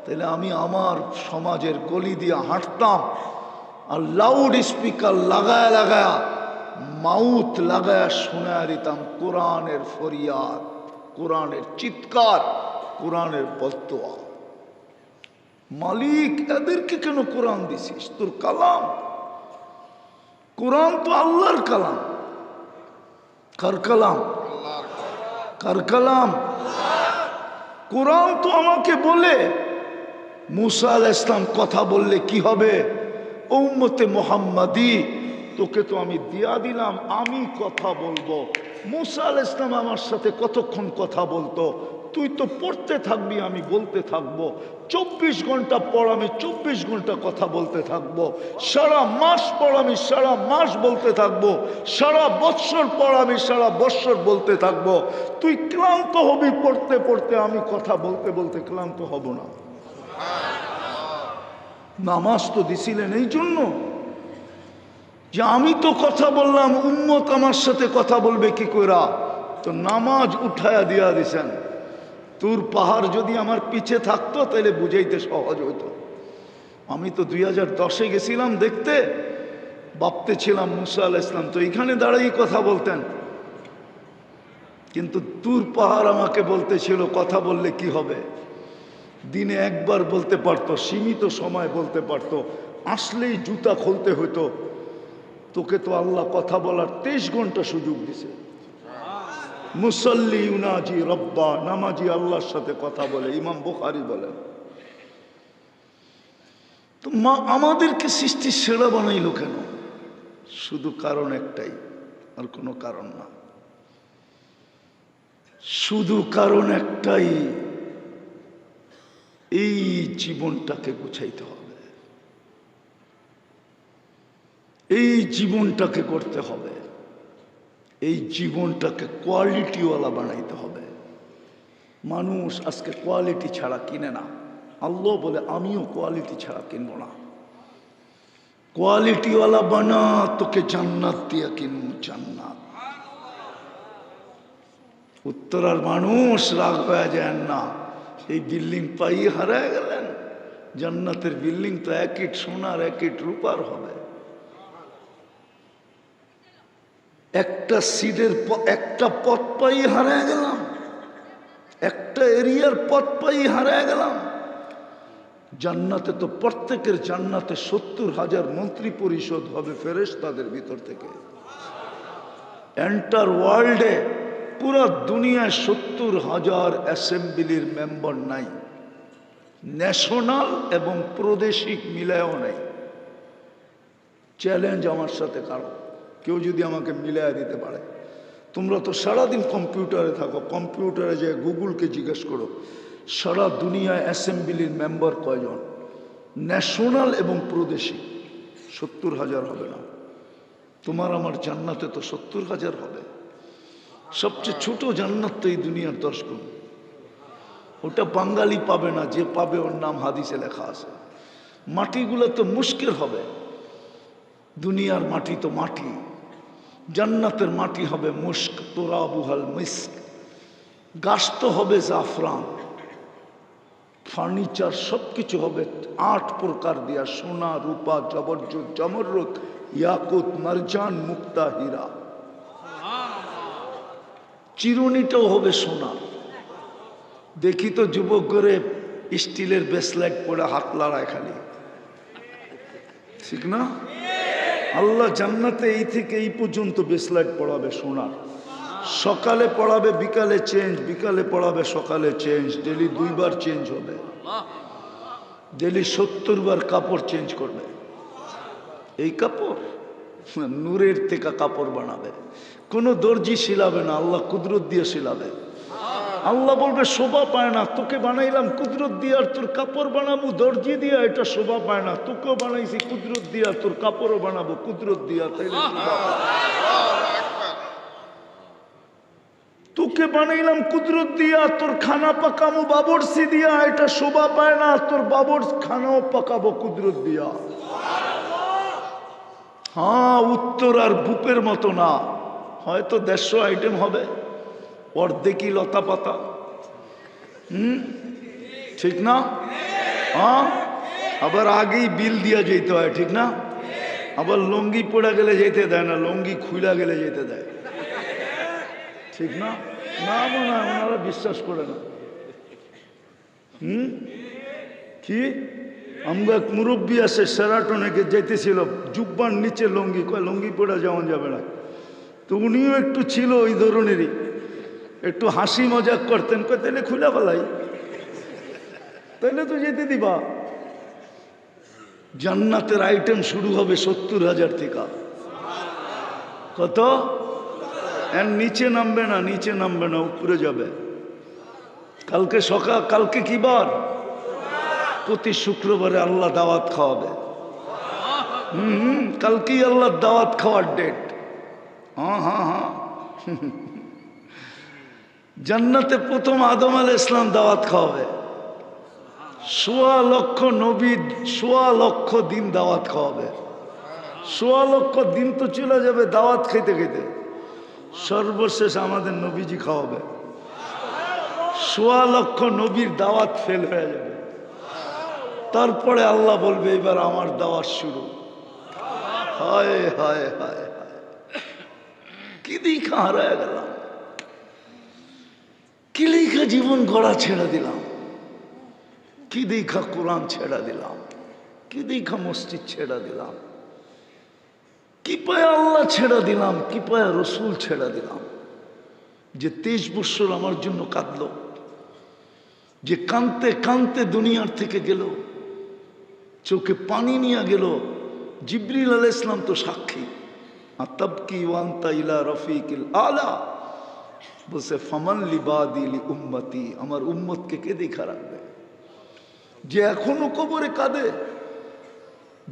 তাহলে আমি আমার সমাজের গলি দিয়ে হাঁটতাম আর লাউড স্পিকার লাগায়া লাগায়া, মাউথ লাগায়া শোনায়া দিতাম কোরআনের ফরিয়াদ, কোরআনের চিৎকার, কোরআনের বদদোয়া। মালিক, এদেরকে কেন কোরআন দিছিস? তোর কালাম, কোরআন তো আল্লাহর কালাম। কার কালাম? কার কালাম? কোরআন তো আমাকে বলে মুসা আলাইহিস সালাম কথা বললে কি হবে, উম্মতে মুহাম্মাদি তোকে তো আমি দিয়া দিলাম, আমি কথা বলবো। মুসা আলাইহিস সালাম আমার সাথে কতক্ষণ কথা বলতো, তুই তো পড়তে থাকবি, আমি বলতে থাকবো। 24 ঘন্টা পড়, আমি 24 ঘন্টা কথা বলতে থাকবো। সারা মাস পড়, আমি সারা মাস বলতে থাকবো। সারা বৎসর পড়, আমি সারা বৎসর বলতে থাকবো। তুই ক্লান্ত হবি পড়তে পড়তে, আমি কথা বলতে বলতে ক্লান্ত হব না। নামাজ তো দিছিলেন এই জন্য যে আমি তো কথা বললাম, উম্মত আমার সাথে কথা বলবে কি কইরা, তো নামাজ উঠায়া দিয়া দিছেন। তোর পাহাড় যদি আমার পিছে থাকতো তাহলে বুঝাইতে সহজ হইতো। আমি তো 2010-এ গেছিলাম দেখতে, ভাবতে ছিলাম মুসা আলাইহিস সালাম তো এখানে দাঁড়াই কথা বলতেন, কিন্তু তুর পাহাড় আমাকে বলতেছিল কথা বললে কি হবে। দিনে একবার বলতে পারতো, সীমিত সময় বলতে পারতো, আসলেই জুতা খুলতে হইতো। তোকে তো আল্লাহ কথা বলার 23 ঘন্টা সুযোগ দিছে। মুসল্লি ইউনাজি রব্বা, নামাজি আল্লাহর সাথে কথা বলে, ইমাম বুখারী বলেন। তো মা আমাদেরকে সৃষ্টির সেরা বানাইলো কেন? শুধু কারণ একটাই, আর কোনো কারণ না। শুধু কারণ একটাই, এই জীবনটাকে গুছাইতে হবে, এই জীবনটাকে করতে হবে, এই জীবনটাকে কোয়ালিটিওয়ালা বানাইতে হবে। মানুষ আজকে কোয়ালিটি ছাড়া কিনে না। আল্লাহ বলে আমিও কোয়ালিটি ছাড়া কিনবো না। কোয়ালিটিওয়ালা বানা, তোকে জান্নাত দিয়া কিনবো, জান্নাত। উত্তরার মানুষ রাগ হয়ে যায় না, এই বিল্ডিং পাই হারায় গেলেন। জান্নাতের বিল্ডিং তো 1 ইট সোনার 1 ইট রূপার হবে। একটা সিটের একটা পথ পাই হারায় গেলাম, একটা এরিয়ার পথ পাই হারায় গেলাম। জান্নাতে তো প্রত্যেকের জান্নাতে 70,000 মন্ত্রী পরিষদ হবে ফেরেশতাদের ভিতর থেকে। এন্টার ওয়ার্ল্ডে পুরো দুনিয়ায় 70,000 অ্যাসেম্বলির মেম্বার নাই, ন্যাশনাল এবং প্রাদেশিক মিলায়ও নাই। চ্যালেঞ্জ আমার সাথে কারো, কেউ যদি আমাকে মিলাইয়া দিতে পারে। তোমরা তো সারাদিন কম্পিউটারে থাকো, কম্পিউটারে যে গুগলকে জিজ্ঞেস করো সারা দুনিয়ায় অ্যাসেম্বলির মেম্বার কয়জন, ন্যাশনাল এবং প্রাদেশিক। 70,000 হবে না। তোমার আমার জান্নাতে তো 70,000 হবে। সবচেয়ে ছোট জান্নাত তো এই দুনিয়ার 10 গুণ। ওটা বাঙালি পাবে না, যে পাবে ওর নাম হাদিসে লেখা আছে। মাটিগুলো তো মুশকিল হবে। দুনিয়ার মাটি তো মাটি, জান্নাতের মাটি হবে মুস্ক, তোরাবুহাল মিস্ক। গাছ তো হবে জাফরান, ফার্নিচার সবকিছু হবে 8 প্রকার দিয়া, সোনা রূপা জবরজত জমরুদ ইয়াকুত মারজান মুক্তা হীরা। চিরুনিটাও হবে সোনা। দেখি তো যুবক করে স্টিলের ব্রেসলেট পরে হাত লড়ায় খালি, ঠিক না? আল্লাহ জান্নাতে এই থেকে এই পর্যন্ত ব্রেসলেট পড়াবে সোনার। সকালে পড়াবে, বিকালে চেঞ্জ, বিকালে পড়াবে, সকালে চেঞ্জ। ডেলি 2 বার চেঞ্জ হবে, ডেলি 70 বার কাপড় চেঞ্জ করবে। এই কাপড় নূরের থেকে কাপড় বানাবে, কোনো দর্জি শিলাবে না, আল্লাহ কুদরত দিয়ে শিলাবে। আল্লাহ বলবে শোভা পায় না, তোকে বানাইলাম কুদরত দিয়ে, আর তোর কাপড় বানাবো দর্জি দিয়া, এটা শোভা পায় না। তোকেও বানাইছি কুদরত দিয়া, তোর কাপড়ও বানাবো কুদরত দিয়া, তাইলে শোভা পায়। তোকে বানাইলাম কুদরত দিয়া, তোর খানা পাকামো বাবরসি দিয়া, এটা শোভা পায় না। তোর বাবর খানাও পাকাবো কুদরত দিয়া। হ্যাঁ, উত্তর আর ভূপের মতো না, হয়তো 150 আইটেম হবে, অর্ধেকই লতা পাতা। ঠিক না? হ্যাঁ, আবার আগেই বিল দিয়া যেতে হয়, ঠিক না? আবার লঙ্গি পড়া গেলে যেতে দেয় না, লঙ্গি খুইলা গেলে যেতে দেয়, ঠিক না? না মনে হয় ওনারা বিশ্বাস করে না। কি আমরা এক মুরব্বী আছে সেরাটনে যেতেছিল, জুব্বার নিচে লঙ্গি, কয় লঙ্গি পড়া যাওয়া যাবে না। তো উনিও একটু ছিল ওই ধরনেরই, একটু হাসি মজাক করতেন, কয় তাহলে খুলে ফেলাই, তাহলে তো যেতে দিবা। জান্নাতের আইটেম শুরু হবে 70,000 থেকে। কত? এর নিচে নামবে না, নিচে নামবে না, উপরে যাবে। কালকে সকাল, কালকে কি বার? প্রতি শুক্রবারে আল্লাহ দাওয়াত খাওয়াবে। কালকেই আল্লাহ দাওয়াত খাওয়ার ডেট। হ্যাঁ হ্যাঁ হ্যাঁ, জান্নাতে প্রথম আদম আলাইহিস সালাম দাওয়াত খাওয়াবে। ১৬ লক্ষ নবী ১৬ লক্ষ দিন দাওয়াত খাওয়াবে। ১৬ লক্ষ দিন তো চলে যাবে দাওয়াত খেতে খেতে, সর্বশেষ আমাদের নবীজি খাওয়াবে। ১৬ লক্ষ নবীর দাওয়াত ফেল হয়ে যাবে, তারপরে আল্লাহ বলবে এবার আমার দাওয়াত শুরু। হায় হায় হায় হায়, কি দেখা হারায় গেলাম, কি দেখা জীবন গড়া ছেড়ে দিলাম, কি দেখা কোরআন ছেড়ে দিলাম, কি দেখা মসজিদ ছেড়ে দিলাম, কি পায়ে আল্লাহ ছেড়ে দিলাম, কি পায়ে রসুল ছেড়ে দিলাম। যে 23 বছর আমার জন্য কাঁদলো, যে কাঁদতে কাঁদতে দুনিয়ার থেকে গেল, চোখে পানি নিয়ে গেল। জিবরিল আলাইহিস সালাম তো সাক্ষী। আতাবকি ওয়ান্তা ইলা রফিকিল আলা, বলছে ফামান লিবাদি লি উম্মতি, আমার উম্মতকে কে দেখা রাখবে? যে এখনো কবরে কাঁদে,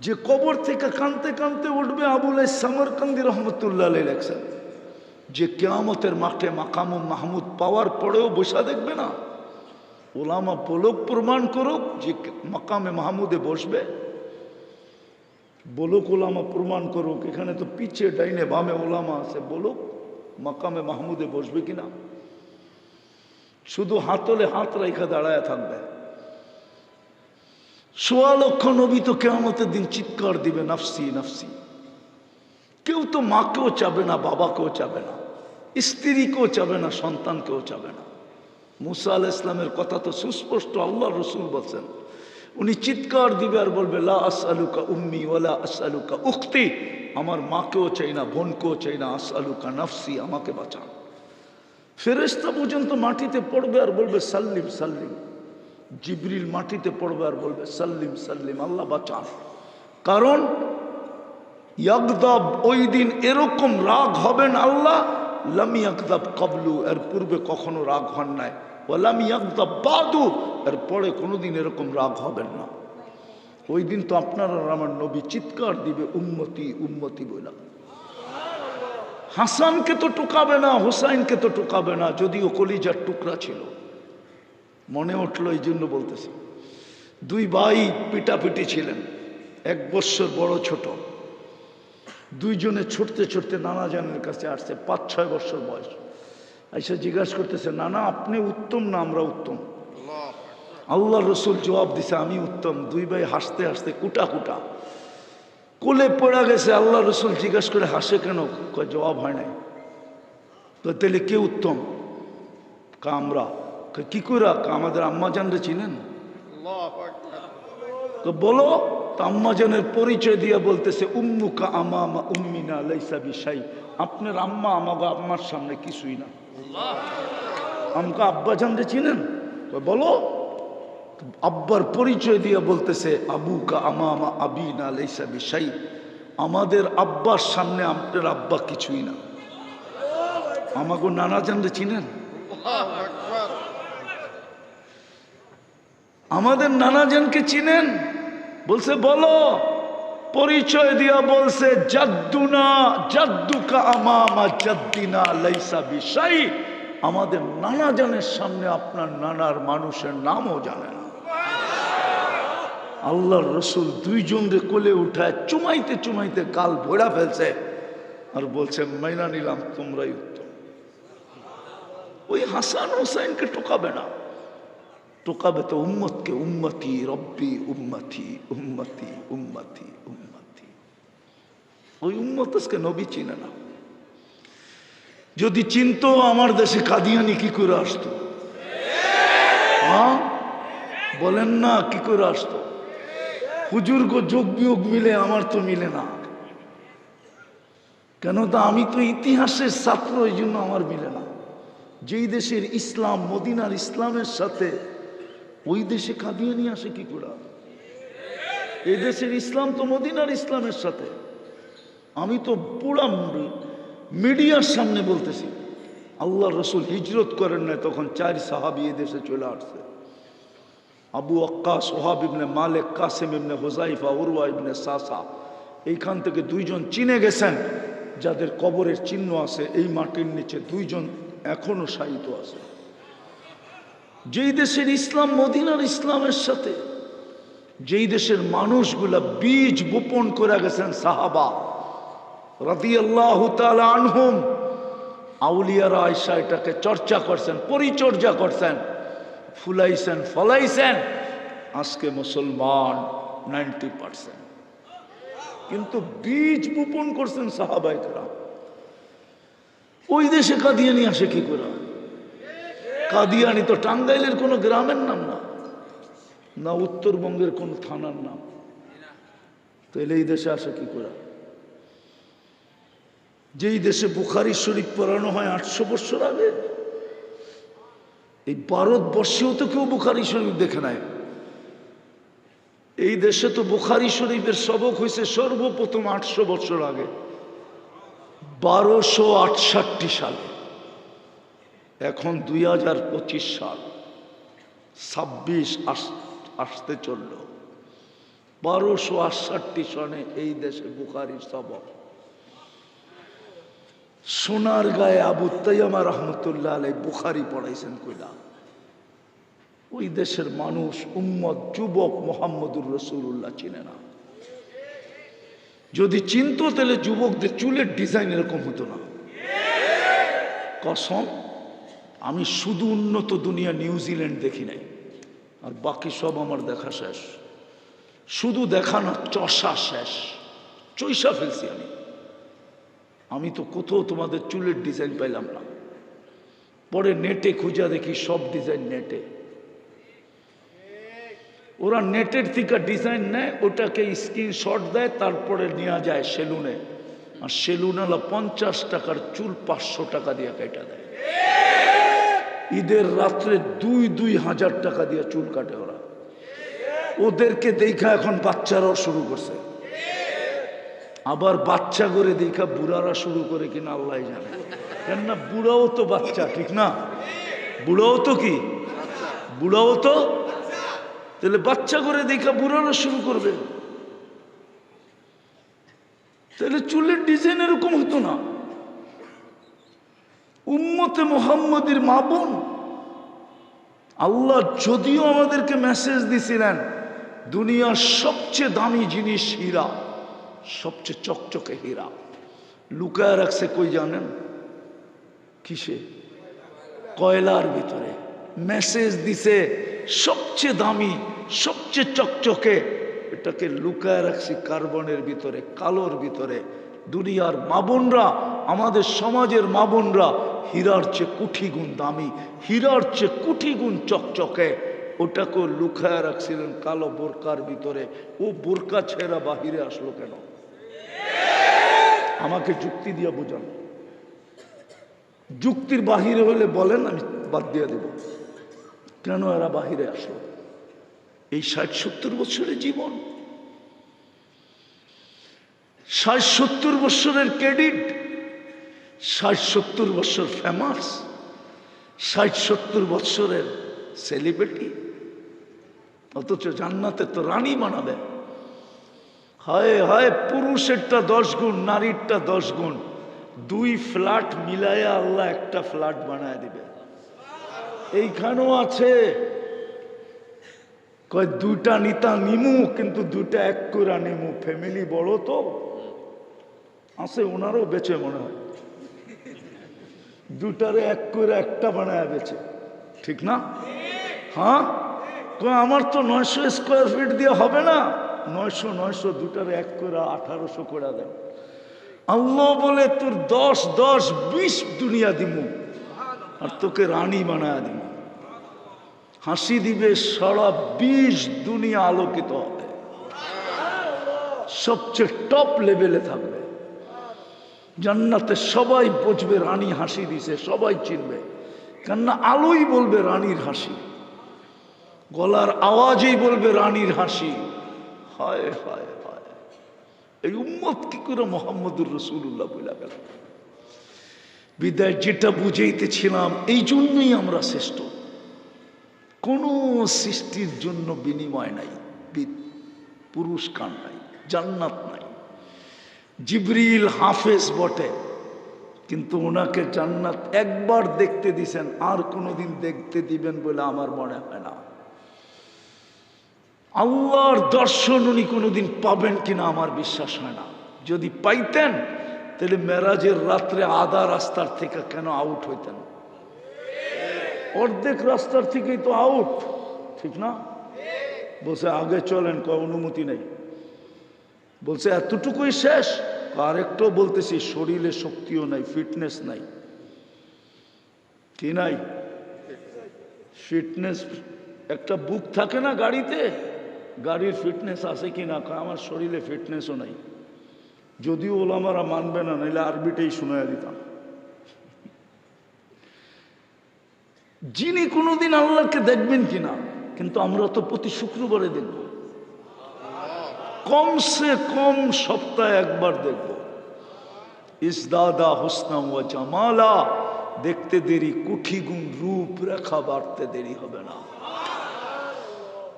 যে কবর থেকে কাঁদতে কাঁদতে উঠবে, আবুল সামরকান্দি রহমতুল্লাহ আলাইহি লেখছেন, যে কিয়ামতের মাঠে মাকামুম মাহমুদ পাওয়ার পরেও বসা দেখবে না। ওলামা বলুক, প্রমাণ করুক যে মাকামে মাহমুদে বসবে, বলুক ওলামা প্রমাণ করুক। এখানে তো পিছে ডাইনে বামে ওলামা আছে, বলুক মাকামে মাহমুদে বসবে কিনা। শুধু হাতলে হাত রেখা দাঁড়ায় থাকবে। ১৬ লক্ষ নবী তো কিয়ামতের দিন চিৎকার দিবে নাফসি নাফসি। কেউ তো মাকেও চাবে না, বাবাকেও চাবে না, স্ত্রীকেও চাবে না, সন্তানকেও চাবে না। মুসা আলাইহিস সালামের কথা তো সুস্পষ্ট, আল্লাহ রসুল বলছেন, উনি চিৎকার দিবে আর বলবে লা আসআলুকা উম্মি ওয়ালা আসআলুকা উখতি, আমার মাকেও চাই না, বোনকেও চাই না, আসআলুকা নাফসি, আমাকে বাঁচান। ফেরেশতা পর্যন্ত মাটিতে পড়বে আর বলবে সাল্লিম সাল্লিম। জিবরিল মাটিতে পড়বে আর বলবে সাল্লিম সাল্লিম, আল্লাহ বাঁচান। কারণ ইয়াগদাব, ওই দিন এরকম রাগ হবেন আল্লাহ, লাম ইয়াগদাব কাবলু, এর পূর্বে কখনো রাগ হন নাই, ওয়ালাম ইয়াগদাব বাদু, এর পরে কোনোদিন এরকম রাগ হবেন না। ওই দিন তো আপনার আর আমার নবী চিৎকার দিবে উম্মতি উম্মতি বইলা। হাসানকে তো টুকাবে না, হুসাইনকে তো টুকাবে না, যদিও কলিজার টুকরা ছিল। মনে উঠলো এই জন্য বলতেছি, দুই ভাই পিটাপিটি ছিলেন, 1 বৎসর বড় ছোট। দুইজনে ছুটতে ছুটতে নানা জানের কাছে আসছে, 5-6 বছর বয়স। আইসা জিজ্ঞাসা করতেছে, নানা আপনি উত্তম না আমরা উত্তম? আল্লাহ রসুল জবাব দিছে, আমি উত্তম। দুই ভাই হাসতে হাসতে কুটা কুটা কোলে পড়া গেছে। আল্লাহ রসুল জিজ্ঞাসা করে, হাসে কেন? জবাব হয় নাই। তো তাহলে কে উত্তম? আমরা। কি করে? আমাদের আম্মা জানরে চিনেন? তো বলো। তো আম্মা জানের পরিচয় দিয়ে বলতেছে, উম্মুকা আমামা উম্মিনা লাইসা বিশাই, আপনার আম্মা আমাকে আম্মার সামনে কিছুই না। আমাকে আব্বা জানরে চিনেন? বলো। আব্বার পরিচয় দিয়ে বলতেছে, আবুকা আমামা আবিনা লাইসা বিশাই, আমাদের আব্বার সামনে আপনার আব্বা কিছুই না। আমাকে নানা জানরে চিনেন? আমাদের নানাজনকে চিনেন? বলছে বলো। পরিচয় দিয়া বলছে, জাদ্দুনা জাদ্দুকা আমামা জাদ্দিনা লাইসা বিশাই, আমাদের নানাজনের সামনে আপনার নানার মানুষের নামও জানে না। আল্লাহর রসুল দুইজনরে কোলে উঠায় চুমাইতে চুমাইতে গাল ভরা ফেলছে আর বলছে, মাইনা নিলাম তোমরাই উত্তম। ওই হাসান হোসাইনকে টোকাবে না, টোকাবে তো উম্মতকে। উম্মতি রব্বি উম্মতি উম্মতি উম্মতি উম্মতি। ওই উম্মত আজকে নবী চিনে না। যদি চিনতো, আমার দেশে কাদিয়ানি কি করে আসতো? হ্যাঁ বলেন না, কি করে আসতো? হুজুর গো যোগ বিয়োগ মিলে, আমার তো মিলে না। কেন? তা আমি তো ইতিহাসের ছাত্র, এই জন্য আমার মিলে না। যেই দেশের ইসলাম মদিনার ইসলামের সাথে, ওই দেশে কাদিয়ানি আসে কি করে? এই দেশের ইসলাম তো মদিনার ইসলামের সাথে। আমি তো পুরা মিডিয়ার সামনে বলতেছি, আল্লাহ রসুল হিজরত করেন না, তখন 4 সাহাবী এই দেশে চলে আসছে। আবু ওয়াক্কাস, ওহাব ইবনে মালিক, কাসিম ইবনে হুযাইফা, উরওয়া ইবনে সাসা। এইখান থেকে 2 জন চিনে গেছেন, যাদের কবরের চিহ্ন আছে এই মাটির নিচে। 2 জন এখনো শায়িত আছে। যেই দেশের ইসলাম মদিনার ইসলামের সাথে, যেই দেশের মানুষগুলা বীজ বপন করে গেছেন সাহাবা রাদিয়াল্লাহু তাআলা আনহুম, আউলিয়ারা আয়েশা এটাকে চর্চা করছেন, পরিচর্যা করছেন, ফুলাইছেন, ফলাইছেন। আজকে মুসলমান 90%, কিন্তু বীজ বপন করছেন সাহাবায়ে কেরাম। ওই দেশে কাদিয়ানি আসে কি করে? কাদিয়ানি তো টাঙ্গাইলের কোনো গ্রামের নাম না, না উত্তরবঙ্গের কোন থানার নাম। তাহলে এই দেশে আসে কি করে? যেই দেশে বুখারী শরীফ পড়ানো হয় 800 বছর আগে, এই ভারতবর্ষেও তো কেউ বুখারী শরীফ দেখে নাই। এই দেশে তো বুখারী শরীফের সবক হয়েছে সর্বপ্রথম 800 বছর আগে, 1268 সালে। এখন 2025 সাল, 26 আসতে চলল। 1268 সনে এই দেশে বুখারীর সবক। সোনার গায়ে আবু তাইয়ামা রহমতুল্লাহ আলাইহি বুখারী পড়াইছেন কইলা। ওই দেশের মানুষ, উম্মত, যুবক মুহাম্মদুর রাসূলুল্লাহ চিনে না। যদি চিনতো তাহলে যুবকদের চুলের ডিজাইন এরকম হতো না। কসম, আমি শুধু উন্নত দুনিয়া নিউজিল্যান্ড দেখি নাই, আর বাকি সব আমার দেখা শেষ। শুধু দেখা না, চষা শেষ, চইসা ফেলছি আমি তো কোথাও তোমাদের চুলের ডিজাইন পাইলাম না। পরে নেটে খুঁজা দেখি সব ডিজাইন নেটে। ওরা নেটের থেকে ডিজাইন নেয়, ওটাকে স্ক্রিনশট দেয়, তারপরে নেওয়া যায় সেলুনে। আর সেলুনওয়ালা 50 টাকার চুল 500 টাকা দিয়ে কেটে দেয়। ঈদের রাত্রে 2-2 হাজার টাকা দিয়ে চুল কাটে ওরা। ওদেরকে দেখা এখন বাচ্চারাও শুরু করছে। আবার বাচ্চা করে দেখা বুড়ারা শুরু করে কিনা আল্লাহ জানে। কেননা বুড়াও তো বাচ্চা, ঠিক না? বুড়াও তো কি, বুড়াও তো। তাহলে বাচ্চা করে দেখা বুড়ারা শুরু করবে। তাহলে চুলের ডিজাইন এরকম হতো না। উম্মতে মুহাম্মদীর মা বোন, আল্লাহ যদিও আমাদেরকে মেসেজ দিছিলেন দুনিয়ার সবচেয়ে দামি জিনিস হীরা, সবচেয়ে চকচকে হীরা, লুকায় রাখছে কই জানেন? কিসে? কয়লার ভিতরে। মেসেজ দিছে সবচেয়ে দামি, সবচেয়ে চকচকে, এটাকে লুকায় রাখছি কার্বনের ভিতরে, কালোর ভিতরে। দুনিয়ার মা বোনরা, আমাদের সমাজের মা বোনরা হীরার চেয়ে কোটি গুণ দামি, হীরার চেয়ে কোটি গুণ চকচকে, ওটাকে লুকায় রাখছিলেন কালো বোরকার ভিতরে। ও বোরকা ছেড়া বাহিরে আসলো কেন? আমাকে যুক্তি দিয়ে বোঝান। যুক্তির বাহিরে হলে বলেন, আমি বাদ দিয়ে দেব। কেন এরা বাহিরে আসলো? এই 60-70 বছরের জীবন, 60-70 বছরের ক্রেডিট, 60-70 বছর ফেমাস, 60-70 বছরের সেলিব্রিটি, অথচ জান্নাতে তো রানী বানাবে। হায় হায়, পুরুষেরটা 10 গুণ, নারীরটা 10 গুণ। 2 ফ্ল্যাট মিলাইয়া আল্লাহ একটা ফ্ল্যাট বানায় দিবে। এইখানেও আছে, কয় 2টা নিতা নিমু, কিন্তু 2টা এক করে নিমু। ফ্যামিলি বড় তো আছে, ওনারও বেচে মনে হয়, 2টারে এক করে একটা বানায় বেচে, ঠিক না? হ্যাঁ, আমার তো 900 স্কোয়ার ফিট দিয়ে হবে না। 900 2টারে এক করে 1800 করে দেন। আল্লাহ বলে তোর 10-20 দুনিয়া দিমু, আর তোকে রানী বানায় দিমু। হাসি দিবে সারা 20 দুনিয়া আলোকিত হবে, সবচেয়ে টপ লেভেলে থাকবে। জান্নাতে সবাই বুঝবে রানী হাসি দিছে, সবাই চিনবে, কেননা আলোই বলবে রানীর হাসি, গলার আওয়াজেই বলবে রানীর হাসি। হায় হায় হায়, এই উম্মত কি করে মুহাম্মদুর রাসূলুল্লাহ বলে গেল? বিদায় যেটা বুঝাইতেছিলাম, এই জন্যই আমরা শ্রেষ্ঠ। কোনো সৃষ্টির জন্য বিনিময় নাই, পুরস্কার নাই, জান্নাত নাই। জিবরিল হাফেজ বটে, কিন্তু ওনাকে জান্নাত একবার দেখতে দিছেন, আর কোনোদিন দেখতে দিবেন বলে আমার মনে হয় না। আল্লাহর দর্শন উনি কোনোদিন পাবেন কিনা আমার বিশ্বাস হয় না। যদি পাইতেন তাহলে মেরাজের রাত্রে আধা রাস্তার থেকে কেন আউট হইতেন? অর্ধেক রাস্তার থেকেই তো আউট, ঠিক না? বলছে আগে চলেন, কয় অনুমতি নেই। বলছে এতটুকুই শেষ, আরেকটু বলতেছি শরীরে শক্তিও নাই, ফিটনেস নাই। কি নাই? ফিটনেস। একটা বুক থাকে না গাড়িতে, গাড়ির ফিটনেস আছে কি না? আমার শরীরে ফিটনেসও নাই। যদিও ওলামারা মানবে না, নাহলে আরবিটাই শুনাইয়া দিতাম। যিনি কোনোদিন আল্লাহকে দেখবেন কিনা, কিন্তু আমরা তো প্রতি শুক্রবারে দেখব, কমসে কম সপ্তাহে একবার দেখব। ইসদাদা হুসনা ওয়া জামালা, দেখতে দেরি কোটি গুণ রূপ রেখা বাড়তে দেরি হবে না।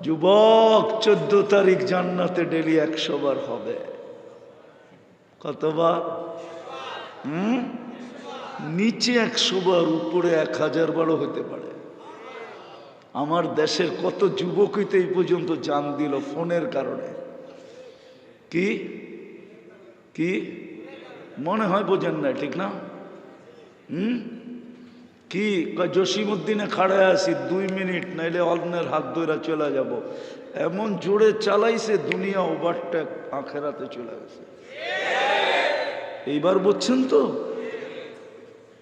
যুবক, 14 তারিখ জান্নাতে ডেলি 100 বার হবে। কতবার? নিচে 100 বার, উপরে 1000 বারও হতে পারে। আমার দেশের কত যুবকই তো এই পর্যন্ত জান দিল ফোনের কারণে। কি কি মনে হয় বোঝেন না, ঠিক না? কি জসিমউদ্দিনে খাড়ায় আছি 2 মিনিট, নাইলে অন্যের হাত ধরে চলে যাব। এমন জোরে চালাইছে, দুনিয়া ওভারটেক, আখেরাতে চলে গেছে। এইবার বুঝছেন তো?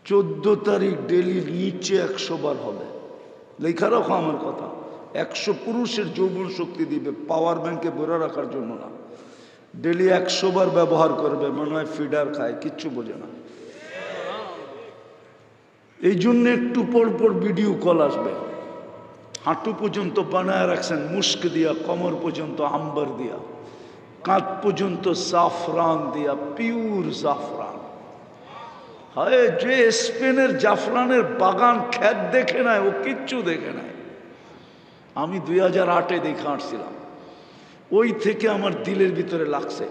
14 তারিখ ডেলি নিচে 100 বার হবে। লেখা রাখো আমার কথা। 100 পুরুষের যৌবন শক্তি দিবে, পাওয়ার ব্যাংকে ভরে রাখার জন্য না। ডেলি 100 বার ব্যবহার করবে, মনে হয় ফিডার খায়, কিচ্ছু বোঝে না। এই জন্য একটু পর পর ভিডিও কল আসবে। হাঁটু পর্যন্ত বানায় রাখছেন মুস্ক দিয়া, কমর পর্যন্ত আম্বার দিয়া, কাঁধ পর্যন্ত জাফরান দিয়া, পিওর জাফরান। হায়, যে স্পেনের জাফরানের বাগান ক্ষেত দেখে নাই, ও কিচ্ছু দেখে নাই। আমি 2008-এ দেখে আসছিলাম। ওই থেকে আমার দিলের ভিতরে লাগছে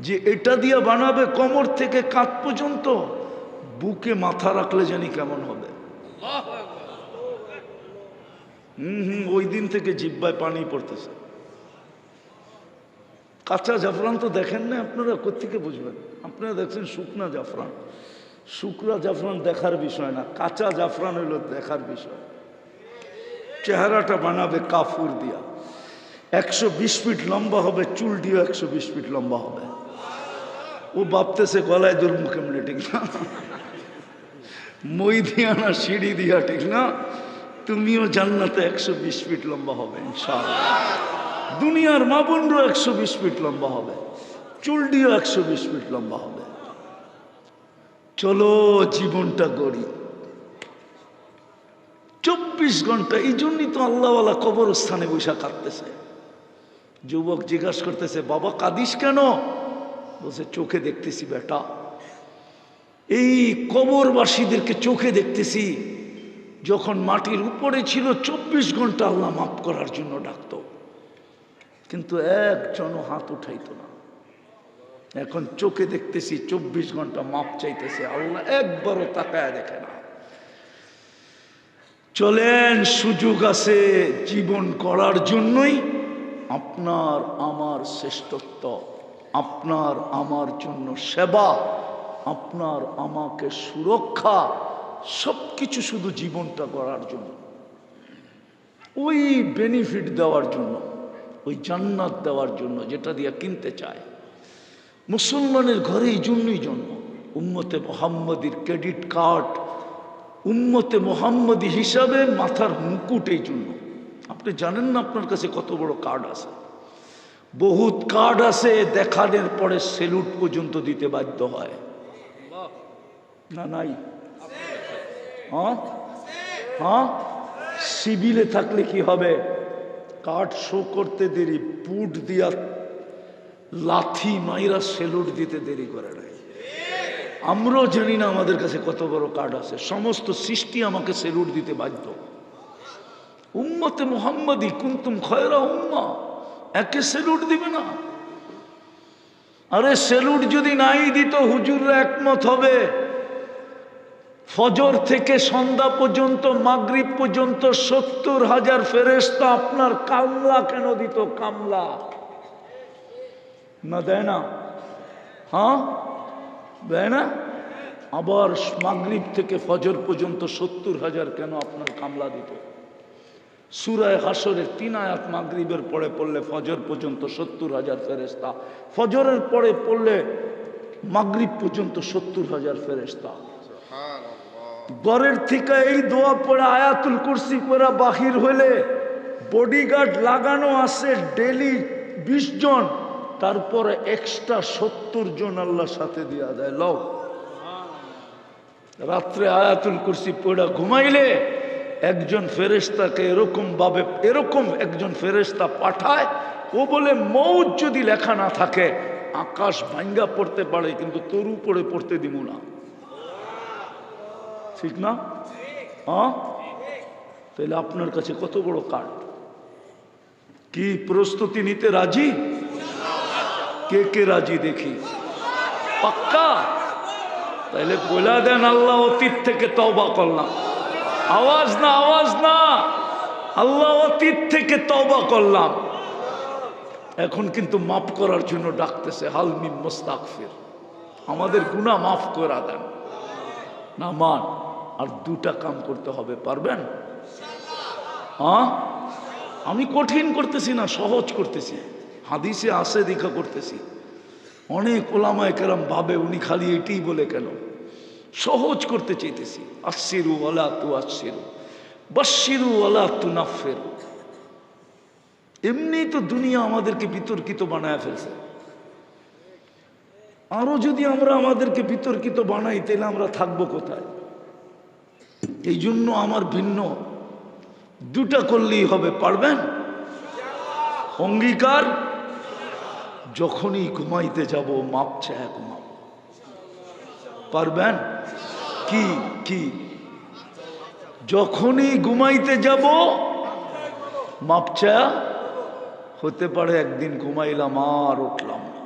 যে এটা দিয়া বানাবে কোমর থেকে কাঁধ পর্যন্ত, বুকে মাথা রাখলে জানি কেমন হবে। ওই দিন থেকে জিহ্বায় পানি পড়তেছে। কাঁচা জাফরান তো দেখেন না আপনারা, কোত্থেকে বুঝবেন? আপনারা দেখছেন শুকনা জাফরান। শুকনা জাফরান দেখার বিষয় না, কাঁচা জাফরান হলো দেখার বিষয়। চেহারাটা বানাবে কাফুর দিয়া, 120 ফিট লম্বা হবে, চুল দিয়ে 120 ফিট লম্বা হবে। ও ভাবতেছে গলায় দুর্মু কেমনে, ঠিক না? মই দিয়া না সিঁড়ি দিয়া, ঠিক না? তুমিও জান্নাতে 120 ফিট লম্বা হবে ইনশাআল্লাহ। দুনিয়ার মা বোনরা 120 ফিট লম্বা হবে, চুল দিয়ে 120 ফিট লম্বা হবে। চলো জীবনটা গড়ি। 24 ঘন্টা। এই জন্যই তো আল্লাহওয়ালা কবরস্থানে বৈশা কাঁদতেছে। যুবক জিজ্ঞাসা করতেছে, বাবা কাঁদিস কেন? বলছে চোখে দেখতেছি বেটা, এই কবরবাসীদেরকে চোখে দেখতেছি। যখন মাটির উপরে ছিল 24 ঘন্টা আল্লাহ মাফ করার জন্য ডাকতো, কিন্তু একজনও হাত উঠাইতো না। এখন চোখে দেখতেছি 24 ঘন্টা মাফ চাইতেছে, আল্লাহ একবারও তাকায় দেখে না। চলেন, সুযোগ আছে জীবন করার জন্যই। আপনার আমার শ্রেষ্ঠত্ব, আপনার আমার জন্য সেবা, আপনার আমাকে সুরক্ষা, সবকিছু শুধু জীবনটা গড়ার জন্য, ওই বেনিফিট দেওয়ার জন্য, ওই জান্নাত দেওয়ার জন্য যেটা দিয়ে কিনতে চায়। মুসলমানের ঘরে এই জন্যই জন্ম। উম্মতে মোহাম্মদীর ক্রেডিট কার্ড, উম্মতে মোহাম্মদী হিসাবে মাথার মুকুট এই জন্য। আপনি জানেন না আপনার কাছে কত বড় কার্ড আছে? বহুত কার্ড আছে, দেখানোর পরে সেলুট পর্যন্ত দিতে বাধ্য হয় না? নাই? হ্যাঁ হ্যাঁ, সিভিলে থাকলে কি হবে? কার্ড শো করতে দেরি, বুট দিয়া লাথি মাইরা সেলুট দিতে দেরি করে নাই। আমরাও জানি না আমাদের কাছে কত বড় কার্ড আছে। সমস্ত সৃষ্টি আমাকে সেলুট দিতে বাধ্য। উম্মতে মুহাম্মাদি কুনতুম খয়রা উম্মাহ, একে সেলুট দিবে না? আরে সেলুট যদি নাই দিত হুজুররা একমত হবে, ফজর থেকে সন্ধ্যা পর্যন্ত মাগরিব পর্যন্ত 70,000 ফেরেশতা আপনার কামলা কেন দিত? কামলা না দেয় না? হ্যাঁ দেয় না? আবার মাগরিব থেকে ফজর পর্যন্ত 70,000 কেন আপনার কামলা দিত? সূরা হাশরের 3 আয়াত মাগরিবের পরে পড়লে ফজর পর্যন্ত 70,000 ফেরেশতা, ফজরের পরে পড়লে মাগরিব পর্যন্ত 70,000 ফেরেশতা। ঘরের থেকে এই দোয়া পড়ে আয়াতুল কুরসি পড়া বাহির হইলে বডিগার্ড লাগানো আছে ডেলি 20 জন, তারপরে এক্সট্রা 70 জন আল্লাহর সাথে দিয়া দেয়। লও, রাত্রে আয়াতুল কুরসি পড়া ঘুমাইলে একজন ফেরেশতাকে এরকম একজন ফেরেশতা পাঠায়, ও বলে মৌত যদি লেখা না থাকে আকাশ ভাঙ্গা পড়তে পারে, কিন্তু তোর উপরে পড়তে দিব না। ঠিক না? হ্যাঁ, তাহলে আপনার কাছে কত বড় কার্ড। কি প্রস্তুতি নিতে রাজি? কে কে রাজি দেখি? পাক্কা? তাহলে বলে দেন আল্লাহ অতীত থেকে তওবা করলাম। আওয়াজ না, আওয়াজ না। আল্লাহ অতীত থেকে তওবা করলাম, এখন কিন্তু মাফ করার জন্য ডাকতেছে। হাল মিন মুস্তাগফির, আমাদের গুনাহ মাফ করে দেন। না মান, আর 2টা কাম করতে হবে, পারবেন? হ্যাঁ, আমি কঠিন করতেছি না, সহজ করতেছি। হাদিসে আছে দেখা করতেছি। অনেক ওলামায়ে কেরাম ভাবে উনি খালি এটাই বলে কেন, সহজ করতে চাইতেছি। আশিরু ওয়ালা তুআশিরু, বাশশিরু ওয়ালা তুনাফিরু। এমনি তো দুনিয়া আমাদেরকে বিতর্কিত বানায় ফেলছে। আরো যদি আমরা আমাদেরকে বিতর্কিত বানাই তাহলে আমরা থাকবো কোথায়? এই জন্য আমার ভিন্ন 2টা করলেই হবে। পারবেন? অঙ্গীকার, যখনই ঘুমাইতে যাব মাপ চায় ঘুমাব। পারবেন? কি কি? যখনই ঘুমাইতে যাব মাপ চায়। হতে পারে একদিন ঘুমাইলাম আর উঠলাম না,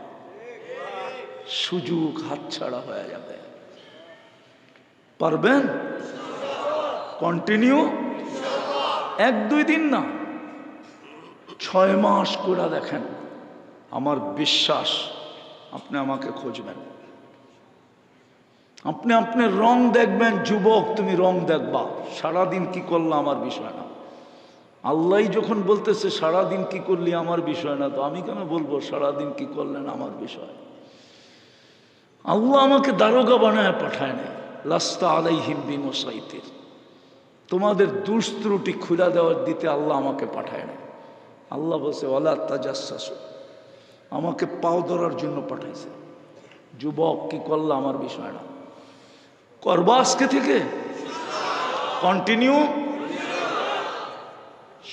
সুযোগ হাতছাড়া হয়ে যাবে। পারবেন? কন্টিনিউ, 1-2 দিন না, 6 মাস করে দেখেন। আমার বিশ্বাস আপনি আমাকে খুঁজবেন, আপনি আপনার রং দেখবেন। যুবক, তুমি রং দেখবা, সারাদিন কি করলা আমার বিষয় না। আল্লাহ যখন বলতেছে সারাদিন কি করলি আমার বিষয় না, তো আমি কেন বলবো সারাদিন কি করলেন আমার বিষয়? আল্লাহ আমাকে দারোগা বানায় পাঠায় নাই। লাস্তা আলাইহিম বিমুসাইতির, তোমাদের দুষ্ত্রুটি খুলে দেওয়ার দিতে আল্লাহ আমাকে পাঠায় নাই। আল্লাহ বলছে ওয়ালা তাজাসসু, আমাকে পাও ধরার জন্য পাঠাইছে। যুবক, কি করলা আমার বিষয় না। করবা আজকে থেকে, কন্টিনিউ।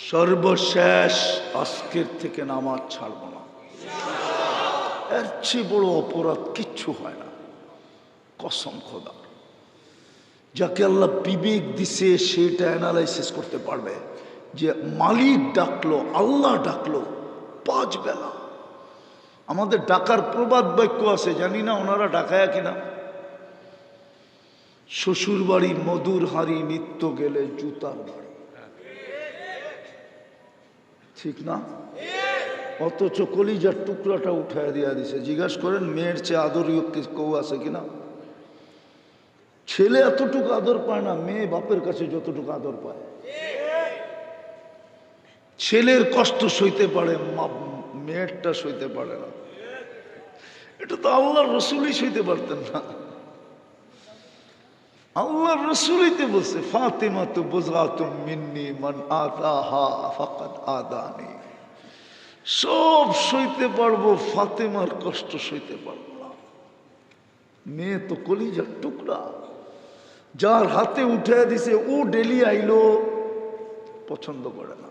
সর্বশেষ আজকের থেকে নামাজ ছাড়ব না। এর চেয়ে বড় অপরাধ কিচ্ছু হয় না, কসম খোদা। যাকে আল্লাহ বিবেক দিছে সেটা অ্যানালাইসিস করতে পারবে যে মালিক ডাকলো, আল্লাহ ডাকলো 5 বেলা। আমাদের ডাকার প্রবাদ বাক্য আছে, জানি না ওনারা ডাকায় কিনা। শ্বশুর বাড়ি মধুর হাঁড়ি, নিত্য গেলে জুতার বাড়ি। ঠিক না? অথচ কলিজার টুকরাটা উঠায় দিয়া দিছে। জিজ্ঞাসা করেন মেয়ের চেয়ে আদরীয় কেউ আছে কিনা? ছেলে এতটুকু আদর পায় না, মেয়ে বাপের কাছে যতটুকু আদর পায়। ছেলের কষ্ট সইতে পারে, মেয়েরটা সইতে পারে না। এটা তো আল্লাহর রসুলই সইতে পারতেন না। আল্লাহর রসুলই তো বলছে ফাতেমা তো বুযআতুম মিন্নি মান আতাহা ফাকাদ আদানি। সব সইতে পারবো, ফাতেমার কষ্ট সইতে পারবো না। মেয়ে তো কলিজার টুকরা, যার হাতে উঠে দিছে ও ডেলি আইলো পছন্দ করে না,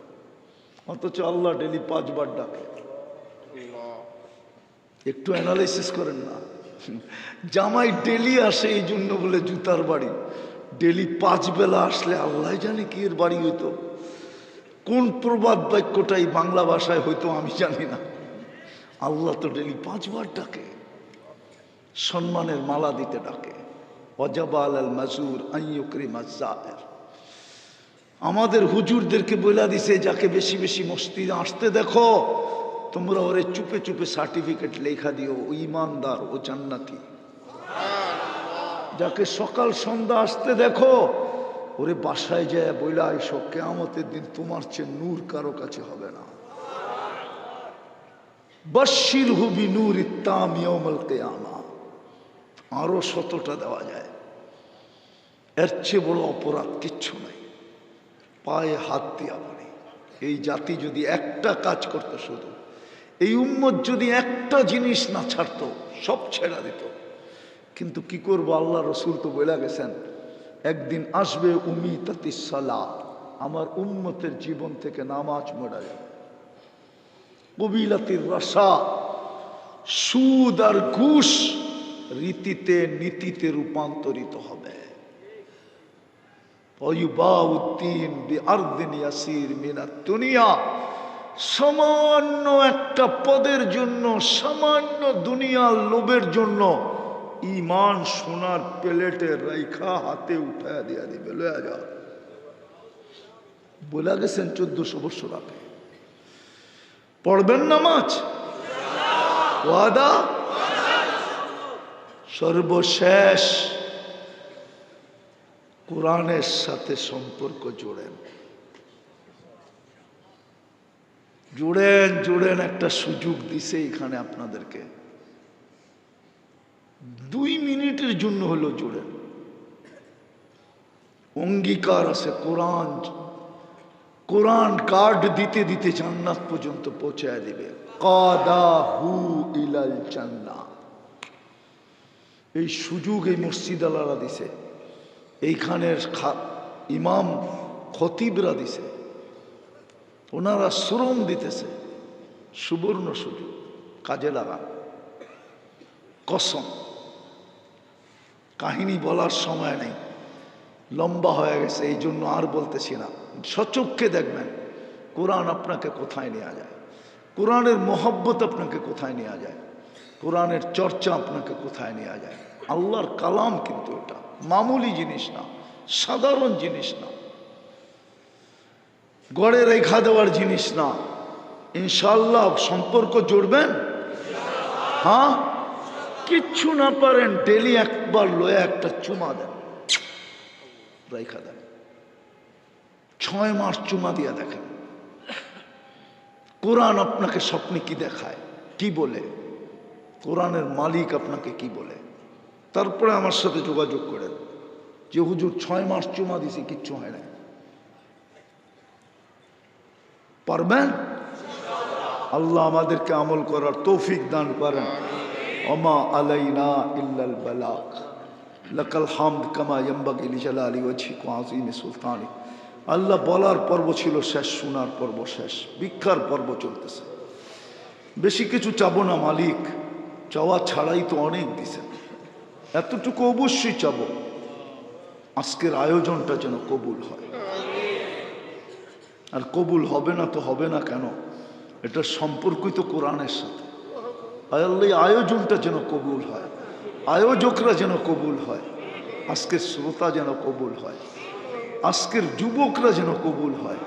অথচ আল্লাহ ডেলি 5 বার ডাকে। একটু অ্যানালাইসিস করেন না। জামাই ডেলি আসে এই জন্য বলে জুতার বাড়ি, ডেলি 5 বেলা আসলে আল্লাহ জানে কি এর বাড়ি হইতো। কোন প্রবাদ বাক্যটাই বাংলা ভাষায় হইতো আমি জানি না। আল্লাহ তো ডেলি 5 বার ডাকে, সম্মানের মালা দিতে ডাকে। ওয়াজাবাল আল মাজুর আইয়ুকরিমা যায়ের। আমাদের হুজুরদেরকে বলে দিছে যাকে বেশি বেশি মসজিদে আসতে দেখো তোমরা ওরে চুপে চুপে সার্টিফিকেট লেখা দিও, ও ইমানদার, ও জান্নাতি। যাকে সকাল সন্ধ্যা আসতে দেখো ওরে বাসায় যায় বইলা আইসো, কিয়ামতের দিন তোমার চেয়ে নূর কারো কাছে হবে না। বাশশিরহু বিনূরিত তাম ইয়াউমাল কিয়ামা। আরো 100টা দেওয়া যায়, এর চেয়ে বড় অপরাধ কিচ্ছু নাই। পায়ে হাত দিয়া বলি, এই জাতি যদি একটা কাজ করতো, শুধু এই উম্মত যদি একটা জিনিস না ছাড়তো, সব ছেড়া দিত। কিন্তু কি করবো, আল্লাহ রসুল তো বলে গেছেন একদিন আসবে উমিতাতিস সালাহ, আমার উম্মতের জীবন থেকে নামাজ মরা যাবে। কবিলাতির রাসা, সুদ আর ঘুষ রীতিতে নীতিতে রূপান্তরিত হবে। ওয়ুবাউদ্দিন বিআরদিন ইয়াসির মিনাত দুনিয়া, সামান্য একটা পদের জন্য, সামান্য দুনিয়ার লোভের জন্য ইমান সোনার প্লেটে রাইখা হাতে উঠায় দিয়া দিবে, লয়া যা। বলে গেছেন 1400 বছর আগে। পড়বেন নামাজ, ওয়াদা। সর্বশেষ কোরআনের সাথে সম্পর্ক জোড়েন, জোড়েন জোড়েন। একটা সুযোগ দিছে এখানে আপনাদেরকে, 2 মিনিটের জন্য হলো জোড়েন। অঙ্গীকার আছে, কোরআন কোরআন কার্ড দিতে দিতে জান্নাত পর্যন্ত পৌঁছায় দিবে। কাদাহু ইলাল জান্নাহ। এই সুযোগ এই মসজিদ আলারা দিছে, এইখানের ইমাম খতিবরা দিছে, ওনারা শ্রম দিতেছে। সুবর্ণ সুযোগ, কাজে লাগান। কসম, কাহিনী বলার সময় নেই, লম্বা হয়ে গেছে, এই জন্য আর বলতেছি না। সচক্ষে দেখবেন কোরআন আপনাকে কোথায় নেওয়া যায়, কোরআনের মহব্বত আপনাকে কোথায় নেওয়া যায়, কোরআনের চর্চা আপনাকে কোথায় নেওয়া যায়। আল্লাহর কালাম কিন্তু এটা মামুলি জিনিস না, সাধারণ জিনিস না, গড়ে রেখা দেওয়ার জিনিস না। ইনশাআল্লাহ সম্পর্ক জুড়বেন। হ্যাঁ, কিচ্ছু না পারেন, ডেলি একবার লয়ে একটা চুমা দেন, রেখা দেন। 6 মাস চুমা দিয়া দেখেন কোরআন আপনাকে স্বপ্নে কি দেখায়, কি বলে, কোরআনের মালিক আপনাকে কি বলে। তারপরে আমার সাথে যোগাযোগ করেন যে হুজুর 6 মাস চুমা দিছি, কিচ্ছু হয় না। পারবেন? আল্লাহ আমাদেরকে আমল করার তৌফিক দান করেন। ওমা আলাইনা ইল্লাল বালাগ। লাকাল হামদ কামা ইয়ানবাগি লিজালালি ওয়াজহিকা ওয়া আযীমি সুলতানি। আল্লাহ বলার পর্ব ছিল শেষ, শোনার পর্ব শেষ, ভিক্ষার পর্ব চলতেছে। বেশি কিছু চাবো না মালিক, চাওয়া ছাড়াই তো অনেক দিছেন, এতটুকু অবশ্যই চাবো, আজকের আয়োজনটা যেন কবুল হয়। আর কবুল হবে না তো হবে না কেন, এটা সম্পর্কিত কোরআনের সাথে। আল্লাহ আয়োজনটা যেন কবুল হয়, আয়োজকরা যেন কবুল হয়, আজকের শ্রোতা যেন কবুল হয়, আজকের যুবকরা যেন কবুল হয়,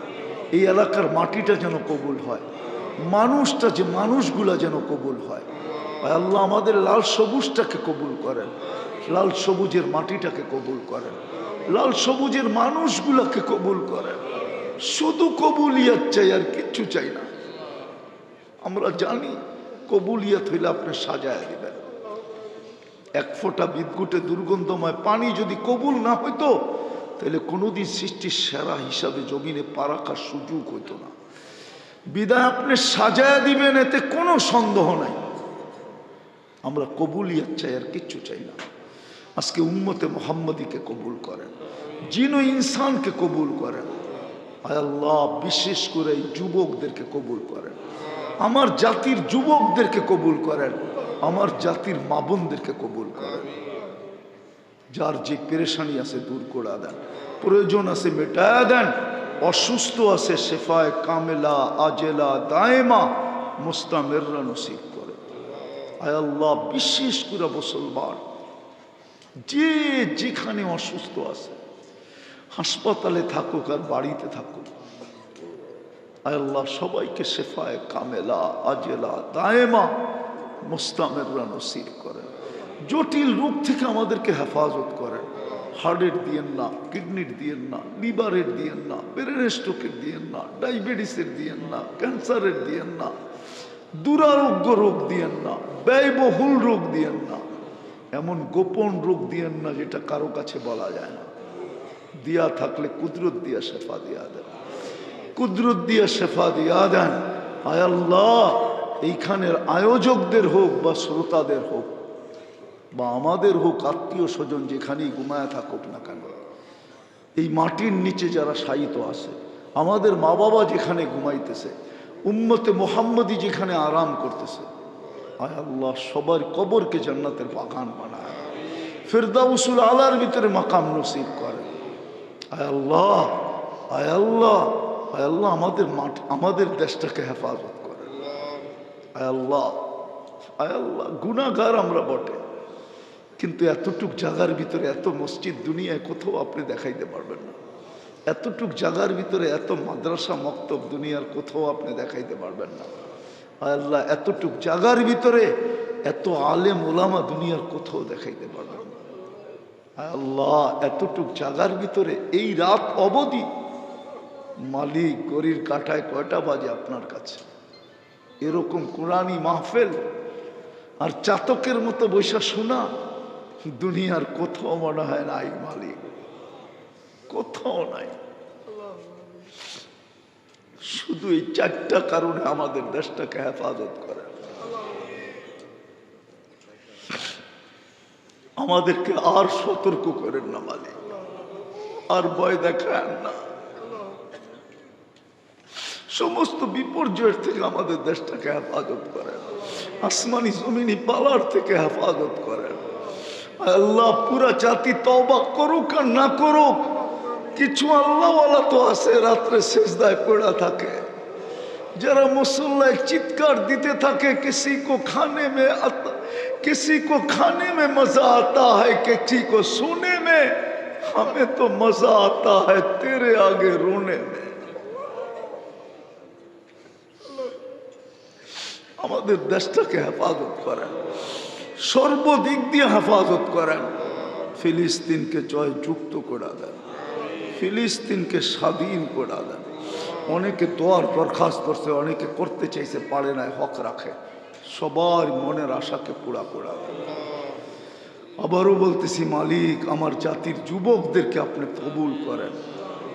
এই এলাকার মাটিটা যেন কবুল হয়, মানুষটা যে মানুষগুলা যেন কবুল হয়। আল্লাহ আমাদের লাল সবুজটাকে কবুল করেন, লাল সবুজের মাটিটাকে কবুল করেন, লাল সবুজের মানুষগুলাকে কবুল করেন। শুধু কবুলিয়াত চাই, আর কিচ্ছু চাই না। আমরা জানি কবুলিয়াত হইলে আপনি সাজায় দিবেন। 1 ফোঁটা বিদ্যুটে দুর্গন্ধময় পানি যদি কবুল না হইতো, তাহলে কোনোদিন সৃষ্টির সেরা হিসাবে জমিনে পা রাখার সুযোগ হইতো না। বিদায় আপনি সাজায় দিবেন, এতে কোনো সন্দেহ নাই। আমরা কবুলিয়াত চাই, আর কিচ্ছু চাই না। আজকে উম্মতে মুহাম্মদীকে কবুল করেন, জিন ও ইনসানকে কবুল করেন। আয় আল্লাহ, বিশেষ করে এই যুবকদেরকে কবুল করেন, আমার জাতির যুবকদেরকে কবুল করেন। আমার জাতির মা বোনদেরকে কবুল করেন। যার যে পেরেশানি আছে দূর করে দেন, প্রয়োজন আছে মেটায়া দেন, অসুস্থ আছে শেফায়ে কামেলা আজেলা দায়েমা মুস্তামিররা নসিব করে। আয় আল্লাহ, বিশেষ করে মুসলমান যে যেখানে অসুস্থ আছে, হাসপাতালে থাকুক আর বাড়িতে থাকুক, আয় আল্লাহ সবাইকে শেফায়ে কামেলা আজেলা দায়েমা মুস্তামিররা নসিব করেন। জটিল রোগ থেকে আমাদেরকে হেফাজত করেন। হার্টের দিয়েন না, কিডনির দিয়েন না, লিভারের দিয়েন না, ব্রেন স্ট্রোকের দিয়েন না, ডায়াবেটিসের দিয়েন না, ক্যান্সারের দিয়েন না, দুরারোগ্য রোগ দিয়েন না, ব্যয়বহুল রোগ দিয়েন না, এমন গোপন রোগ দিয়েন না যেটা কারো কাছে বলা যায় না। দিয়া থাকলে কুদরত দিয়া শেফা দিয়া দেন, কুদরত দিয়া শেফা দিয়া দেন। আয় আল্লাহ, এইখানের আয়োজকদের হোক বা শ্রোতাদের হোক বা আমাদের হোক, আত্মীয় স্বজন যেখানেই ঘুমায় থাকুক না কেন, এই মাটির নিচে যারা শায়িত আছে, আমাদের মা বাবা যেখানে ঘুমাইতেছে, উম্মতে মুহাম্মদী যেখানে আরাম করতেছে, আয় আল্লাহ সবার কবরকে জান্নাতের বাগান বানায়, ফিরদাউসুল আলার ভিতরে মাকাম নসিব করে। আয় আল্লাহ, আয় আল্লাহ, আয় আল্লাহ আমাদের দেশটাকে হেফাজত করে। আয় আল্লাহ, আয় আল্লাহ, গুনাহগার আমরা বটে, কিন্তু এতটুক জায়গার ভিতরে এত মসজিদ দুনিয়ায় কোথাও আপনি দেখাইতে পারবেন না। এতটুক জায়গার ভিতরে এত মাদ্রাসা মক্তব দুনিয়ার কোথাও আপনি দেখাইতে পারবেন না। আয় আল্লাহ, এতটুক জায়গার ভিতরে এত আলেম ওলামা দুনিয়ার কোথাও দেখাইতে পারবেন না। আয় আল্লাহ, এতটুক জায়গার ভিতরে এই রাত অবধি মালিক গরির কাটায় কয়টা বাজে আপনার কাছে? এরকম কোরআনী মাহফিল আর চাতকের মতো বৈশা শোনা দুনিয়ার কোথাও মনে হয় নাই মালিক, কোথাও নাই। শুধু এই চারটা কারণে আমাদের দেশটাকে হেফাজত করে। আমাদেরকে আর সতর্ক করেন না মালিক, আর ভয় দেখান না। সমস্ত বিপর্যয়ের থেকে আমাদের দেশটাকে হেফাজত করেন, আসমানি জমিনি পালার থেকে হেফাজত করেন। আল্লাহ, পুরা জাতি তওবা করুক আর না করুক, কিছু আল্লাহওয়ালা তো আছে রাত্রে সিজদায় পড়া থাকে, যারা মুসল্লায় চিৎকার দিতে থাকে, किसी को खाने में मजा आता है, किसी को सोने में, हमें तो मजा आता है तेरे आगे रोने में। আমাদের দেশটাকে হেফাজত করেন, সর্বদিক দিয়ে হেফাজত করেন। ফিলিস্তিনকে জয়যুক্ত করে দেন, ফিলিস্তিনকে স্বাধীন করে দেন। অনেকে দোয়ার দরখাস্ত করছে, অনেকে করতে চাইছে, পারে নাই, হক রাখে। সবার মনের আশাকে পুরা করে দেন। আবারও বলতেছি মালিক, আমার জাতির যুবকদেরকে আপনি কবুল করেন,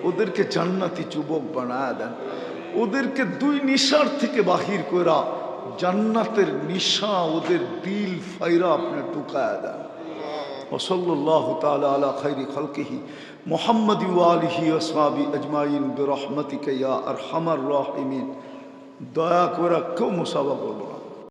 ওদেরকে জান্নাতি যুবক বানায় দেন, ওদেরকে দুই নিশার থেকে বাহির করা জান্নাতের নিশা ওদের দিল ফাইরা আপনি ঢুকায় দেন। ওসল্লাল্লাহু তাআলা আলা খাইরি খালকিহি মুহাম্মাদি ওয়া আলিহি ওয়া আসহাবি আজমাইন বিরহমাতিকা ইয়া আরহামার রাহিমিন। দয়া করে কেউ মুসাফা করবো।